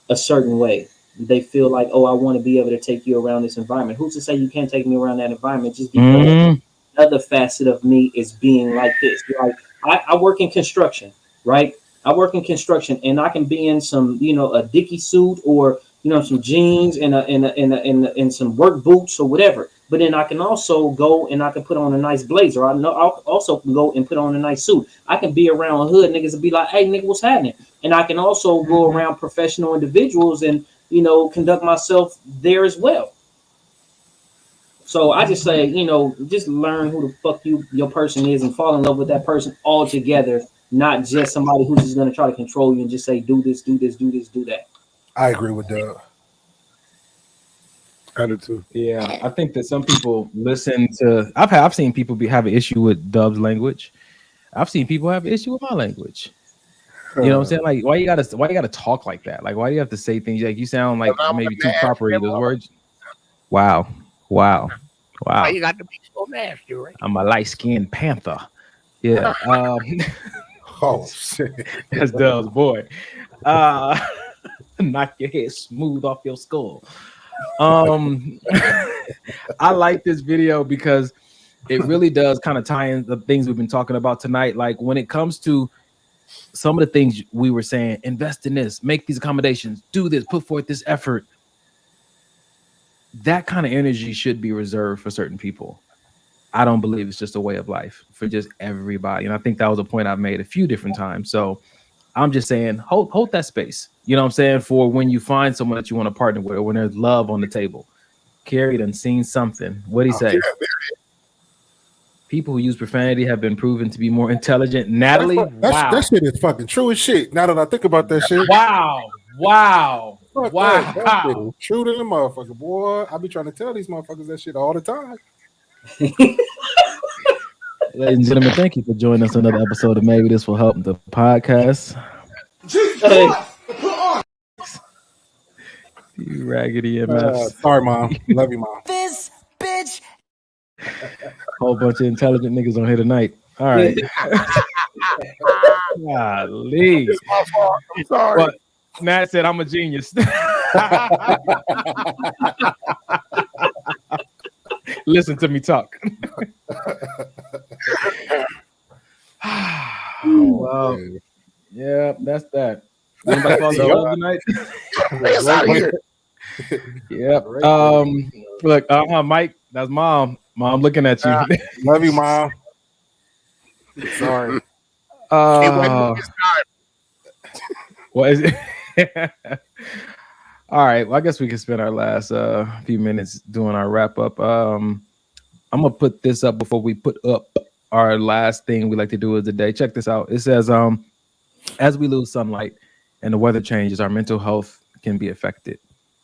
a certain way. They feel like, oh, I want to be able to take you around this environment. Who's to say you can't take me around that environment just because another facet of me is being like this? Like I work in construction, right? I work in construction, and I can be in some, you know, a Dickie suit, or, you know, some jeans and some work boots or whatever. But then I can also go and I can put on a nice blazer. I know I'll also go and put on a nice suit. I can be around hood niggas and be like, hey, nigga, what's happening? And I can also go around professional individuals and, you know, conduct myself there as well. So I just say, you know, just learn who the fuck your person is and fall in love with that person altogether, not just somebody who's just going to try to control you and just say, do this, do this, do this, do that. I agree with Doug. I do too. Yeah, I think that some people listen to. I've seen people have an issue with Dub's language. I've seen people have an issue with my language. You know what I'm saying? Like, why you gotta talk like that? Like, why do you have to say things like you sound like maybe too proper in those words? Wow. Why you got to be so nasty, right? I'm a light-skinned panther. Yeah. Oh shit. That's Dub's boy. Knock your head smooth off your skull. I like this video because it really does kind of tie in the things we've been talking about tonight. Like when it comes to some of the things we were saying, invest in this, make these accommodations, do this, put forth this effort. That kind of energy should be reserved for certain people. I don't believe it's just a way of life for just everybody. And I think that was a point I've made a few different times. So I'm just saying, hold that space. You know what I'm saying? For when you find someone that you want to partner with, or when there's love on the table. Carried and seen something. What'd he say? Yeah, People who use profanity have been proven to be more intelligent. Natalie, wow. that shit is fucking true as shit. Now that I think about that shit. Wow. Fuck that shit is true to the motherfucker, boy. I be trying to tell these motherfuckers that shit all the time. Ladies and gentlemen, thank you for joining us on another episode of Maybe This Will Help the podcast. You raggedy MFs. Sorry, Mom. Love you, Mom. This bitch. Whole bunch of intelligent niggas on here tonight. All right. Golly. It's my fault. I'm sorry. Well, Nat said I'm a genius. Listen to me talk. Well, yeah, that's that. Anybody fall in love tonight? It's out here. Yep. Look, Mike, that's Mom. Mom looking at you. Love you, Mom. Sorry. It wasn't this time. What is it? All right. Well, I guess we can spend our last few minutes doing our wrap up. I'm gonna put this up before we put up our last thing we like to do of the day. Check this out. It says, as we lose sunlight and the weather changes, our mental health can be affected.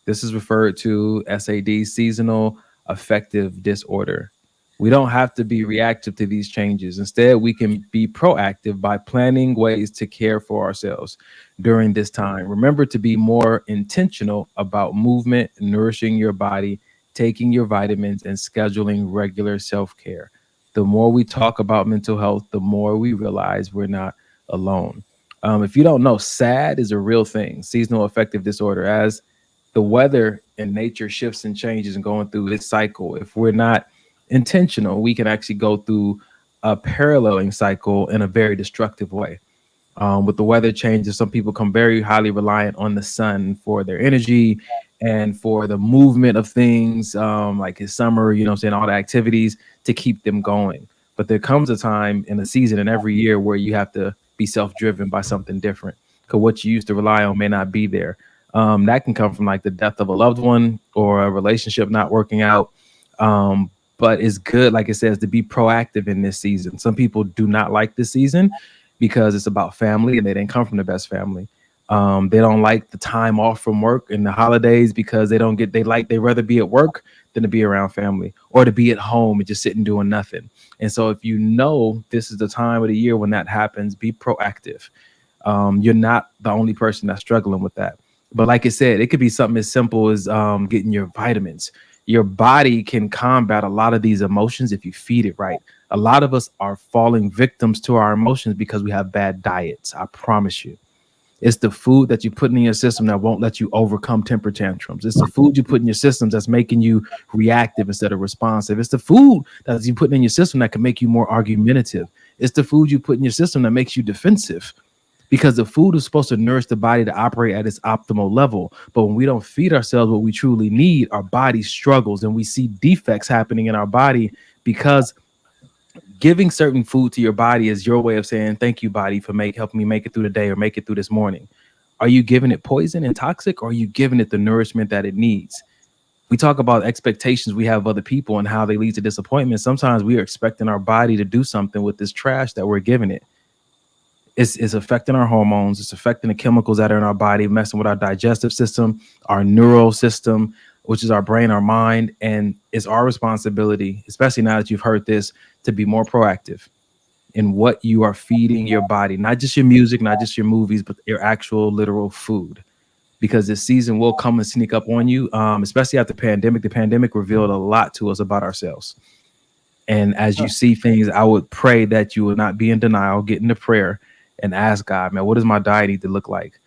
This is referred to SAD, seasonal affective disorder. We don't have to be reactive to these changes. Instead, we can be proactive by planning ways to care for ourselves during this time. Remember to be more intentional about movement, nourishing your body, taking your vitamins, and scheduling regular self-care. The more we talk about mental health, the more we realize we're not alone. If you don't know, SAD is a real thing, seasonal affective disorder. As the weather and nature shifts and changes and going through its cycle, if we're not intentional, we can actually go through a paralleling cycle in a very destructive way. With the weather changes, some people become very highly reliant on the sun for their energy and for the movement of things, like his summer, you know what I'm saying, all the activities to keep them going. But there comes a time in a season and every year where you have to be self-driven by something different, because what you used to rely on may not be there. That can come from like the death of a loved one or a relationship not working out. But it's good, like it says, to be proactive in this season. Some people do not like this season because it's about family and they didn't come from the best family. They don't like the time off from work and the holidays because they rather be at work than to be around family or to be at home and just sitting doing nothing. And so if you know this is the time of the year when that happens, be proactive. You're not the only person that's struggling with that. But like I said, it could be something as simple as getting your vitamins. Your body can combat a lot of these emotions if you feed it right. A lot of us are falling victims to our emotions because we have bad diets. I promise you. It's the food that you put in your system that won't let you overcome temper tantrums. It's the food you put in your systems that's making you reactive instead of responsive. It's the food that you put in your system that can make you more argumentative. It's the food you put in your system that makes you defensive. Because the food is supposed to nourish the body to operate at its optimal level. But when we don't feed ourselves what we truly need, our body struggles and we see defects happening in our body, because giving certain food to your body is your way of saying, thank you, body, for helping me make it through the day or make it through this morning. Are you giving it poison and toxic, or are you giving it the nourishment that it needs? We talk about expectations we have of other people and how they lead to disappointment. Sometimes we are expecting our body to do something with this trash that we're giving it. It's affecting our hormones. It's affecting the chemicals that are in our body, messing with our digestive system, our neural system, which is our brain, our mind. And it's our responsibility, especially now that you've heard this, to be more proactive in what you are feeding your body, not just your music, not just your movies, but your actual literal food. Because this season will come and sneak up on you, especially after the pandemic. The pandemic revealed a lot to us about ourselves. And as you see things, I would pray that you will not be in denial, get into prayer, and ask God, man, what does my diet need to look like?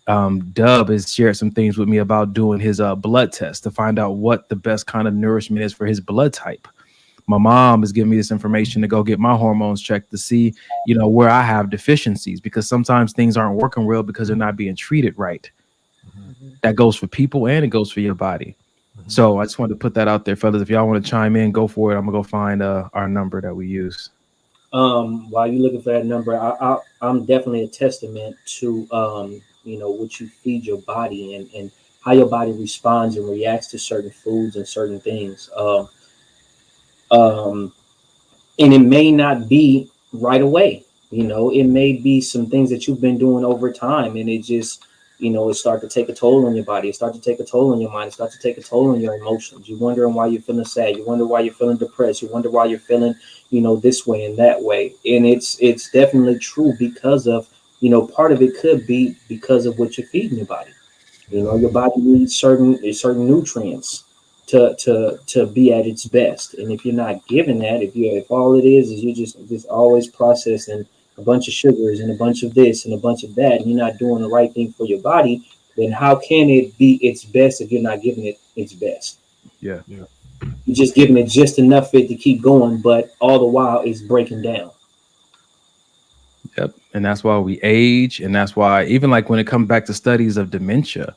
Dub has shared some things with me about doing his blood test to find out what the best kind of nourishment is for his blood type. My mom is giving me this information to go get my hormones checked to see, where I have deficiencies, because sometimes things aren't working well because they're not being treated right. Mm-hmm. That goes for people and it goes for your body. Mm-hmm. So I just wanted to put that out there, fellas. If y'all want to chime in, go for it. I'm gonna go find our number that we use. While you're looking for that number, I'm definitely a testament to what you feed your body and how your body responds and reacts to certain foods and certain things. Um, and it may not be right away. It may be some things that you've been doing over time, and it just, it start to take a toll on your body. It start to take a toll on your mind. It start to take a toll on your emotions. You're wondering why you're feeling sad. You wonder why you're feeling depressed. You wonder why you're feeling, this way and that way. And it's definitely true because of, part of it could be because of what you're feeding your body. Your body needs certain nutrients to be at its best. And if you're not giving that, if all it is you're just always processing a bunch of sugars and a bunch of this and a bunch of that, and you're not doing the right thing for your body, then how can it be its best if you're not giving it its best? Yeah. You're just giving it just enough for it to keep going, but all the while it's breaking down. Yep. And that's why we age. And that's why even like when it comes back to studies of dementia,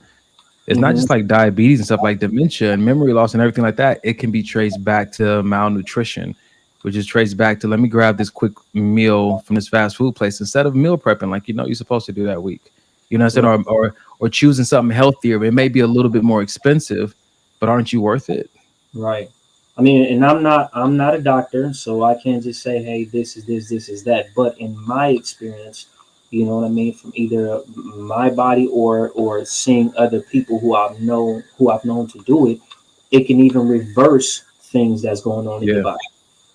it's not just like diabetes and stuff, like dementia and memory loss and everything like that. It can be traced back to malnutrition, which is traced back to, let me grab this quick meal from this fast food place instead of meal prepping like you're supposed to do that week. You know what I'm saying? Or choosing something healthier. It may be a little bit more expensive, but aren't you worth it? Right. I mean, and I'm not a doctor, so I can't just say, hey, this is this is that. But in my experience, you know what I mean, from either my body or seeing other people who I've known to do it, it can even reverse things that's going on in your body.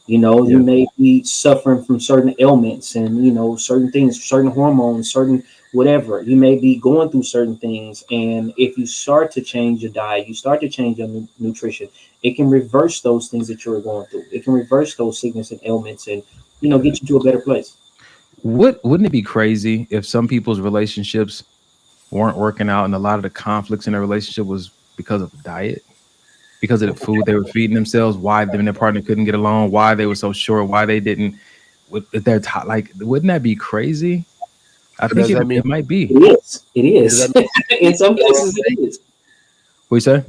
You may be suffering from certain ailments and certain things, certain hormones, certain whatever. You may be going through certain things, and if you start to change your diet, you start to change your nutrition, it can reverse those things that you're going through. It can reverse those sickness and ailments, and get you to a better place. Wouldn't it be crazy if some people's relationships weren't working out and a lot of the conflicts in their relationship was because of diet, because of the food they were feeding themselves, why them and their partner couldn't get along, why they were so short, why they didn't with their like, wouldn't that be crazy? I think it might be. It is. In some cases it is. What you say?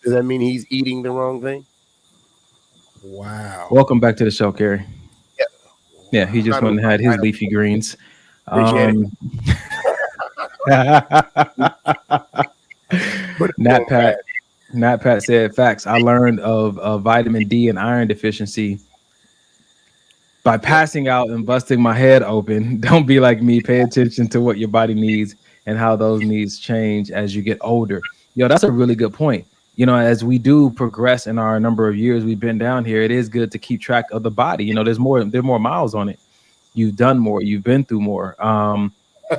Does that mean he's eating the wrong thing? Wow. Welcome back to the show, Kerry. Yeah, he just went and had his leafy greens. Nat Pat said, facts. I learned of vitamin D and iron deficiency by passing out and busting my head open. Don't be like me. Pay attention to what your body needs and how those needs change as you get older. That's a really good point. As we do progress in our number of years we've been down here, it is good to keep track of the body. There's more miles on it. You've done more. You've been through more. I'm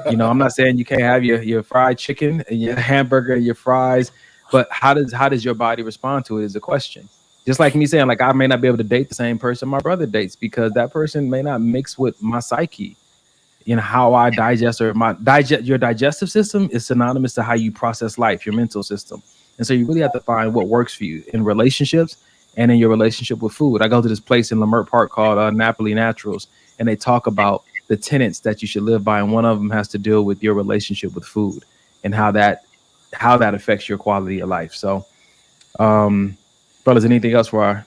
not saying you can't have your fried chicken and your hamburger and your fries, but how does your body respond to it is a question. Just like me saying, like, I may not be able to date the same person my brother dates because that person may not mix with my psyche. How I digest or your digestive system is synonymous to how you process life, your mental system. And so you really have to find what works for you in relationships and in your relationship with food. I go to this place in Lamert Park called Napoli Naturals, and they talk about the tenets that you should live by. And one of them has to deal with your relationship with food and how that affects your quality of life. So, brothers, anything else for our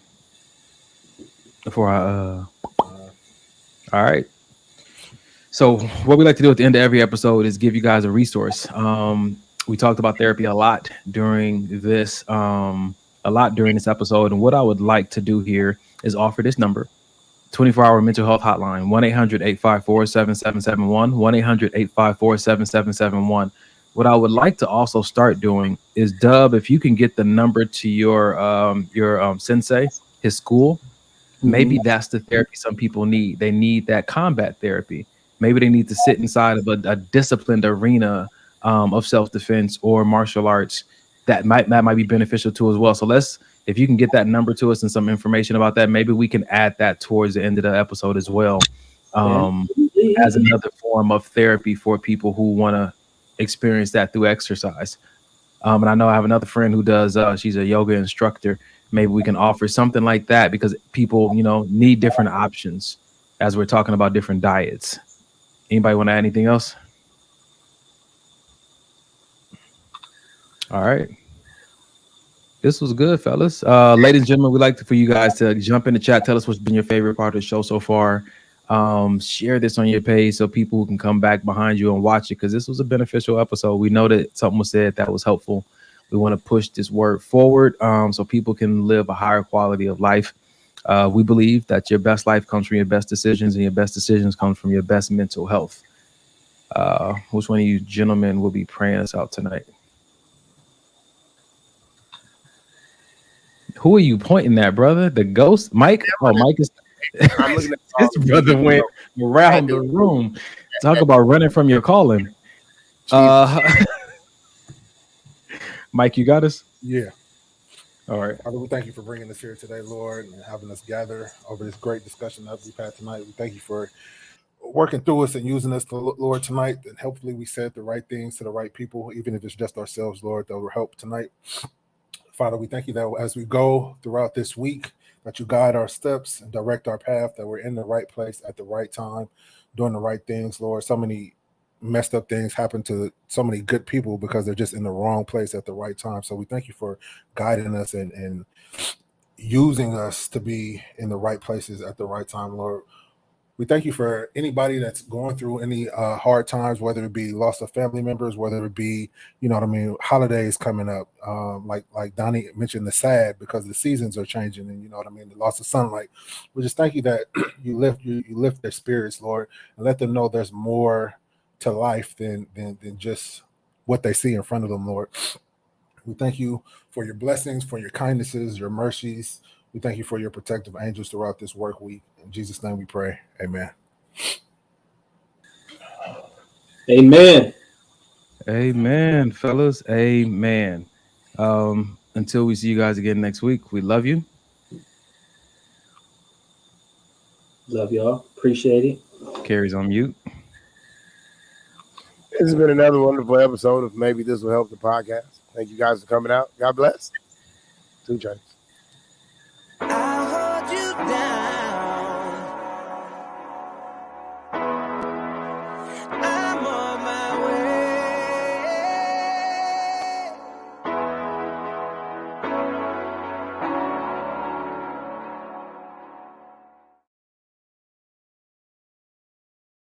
all right. So what we like to do at the end of every episode is give you guys a resource. We talked about therapy a lot during this episode. And what I would like to do here is offer this number, 24-hour mental health hotline, 1-800-854-7771, 1-800-854-7771. What I would like to also start doing is, Dub, if you can get the number to your sensei, his school, maybe that's the therapy some people need. They need that combat therapy. Maybe they need to sit inside of a disciplined arena of self-defense or martial arts that might be beneficial too as well. So if you can get that number to us and some information about that, maybe we can add that towards the end of the episode as well, as another form of therapy for people who want to experience that through exercise. And I know I have another friend who does, she's a yoga instructor. Maybe we can offer something like that because people, need different options as we're talking about different diets. Anybody want to add anything else? All right. This was good, fellas. Ladies and gentlemen, we'd like for you guys to jump in the chat. Tell us what's been your favorite part of the show so far. Share this on your page so people can come back behind you and watch it, because this was a beneficial episode. We know that something was said that was helpful. We want to push this word forward so people can live a higher quality of life. We believe that your best life comes from your best decisions, and your best decisions come from your best mental health. Which one of you gentlemen will be praying us out tonight? Who are you pointing at, brother? The ghost? Mike? Oh, Mike is... I'm looking at His brother went around the room. Talk about running from your calling. Mike, you got us? Yeah. All right. Father, we thank you for bringing us here today, Lord, and having us gather over this great discussion that we've had tonight. We thank you for working through us and using us, Lord, tonight. And hopefully we said the right things to the right people, even if it's just ourselves, Lord, that will help tonight. Father, we thank you that as we go throughout this week, that you guide our steps and direct our path, that we're in the right place at the right time, doing the right things, Lord. So many messed up things happen to so many good people because they're just in the wrong place at the right time. So we thank you for guiding us and using us to be in the right places at the right time, Lord. We thank you for anybody that's going through any hard times, whether it be loss of family members, whether it be, holidays coming up. Like Donnie mentioned, the sad because the seasons are changing, and the loss of sunlight. We just thank you that you lift their spirits, Lord, and let them know there's more to life than just what they see in front of them, Lord. We thank you for your blessings, for your kindnesses, your mercies. We thank you for your protective angels throughout this work week. In Jesus' name we pray. Amen. Amen. Amen, fellas. Amen. Until we see you guys again next week, we love you. Love y'all. Appreciate it. Carrie's on mute. This has been another wonderful episode of Maybe This Will Help the Podcast. Thank you guys for coming out. God bless. 2 Chainz.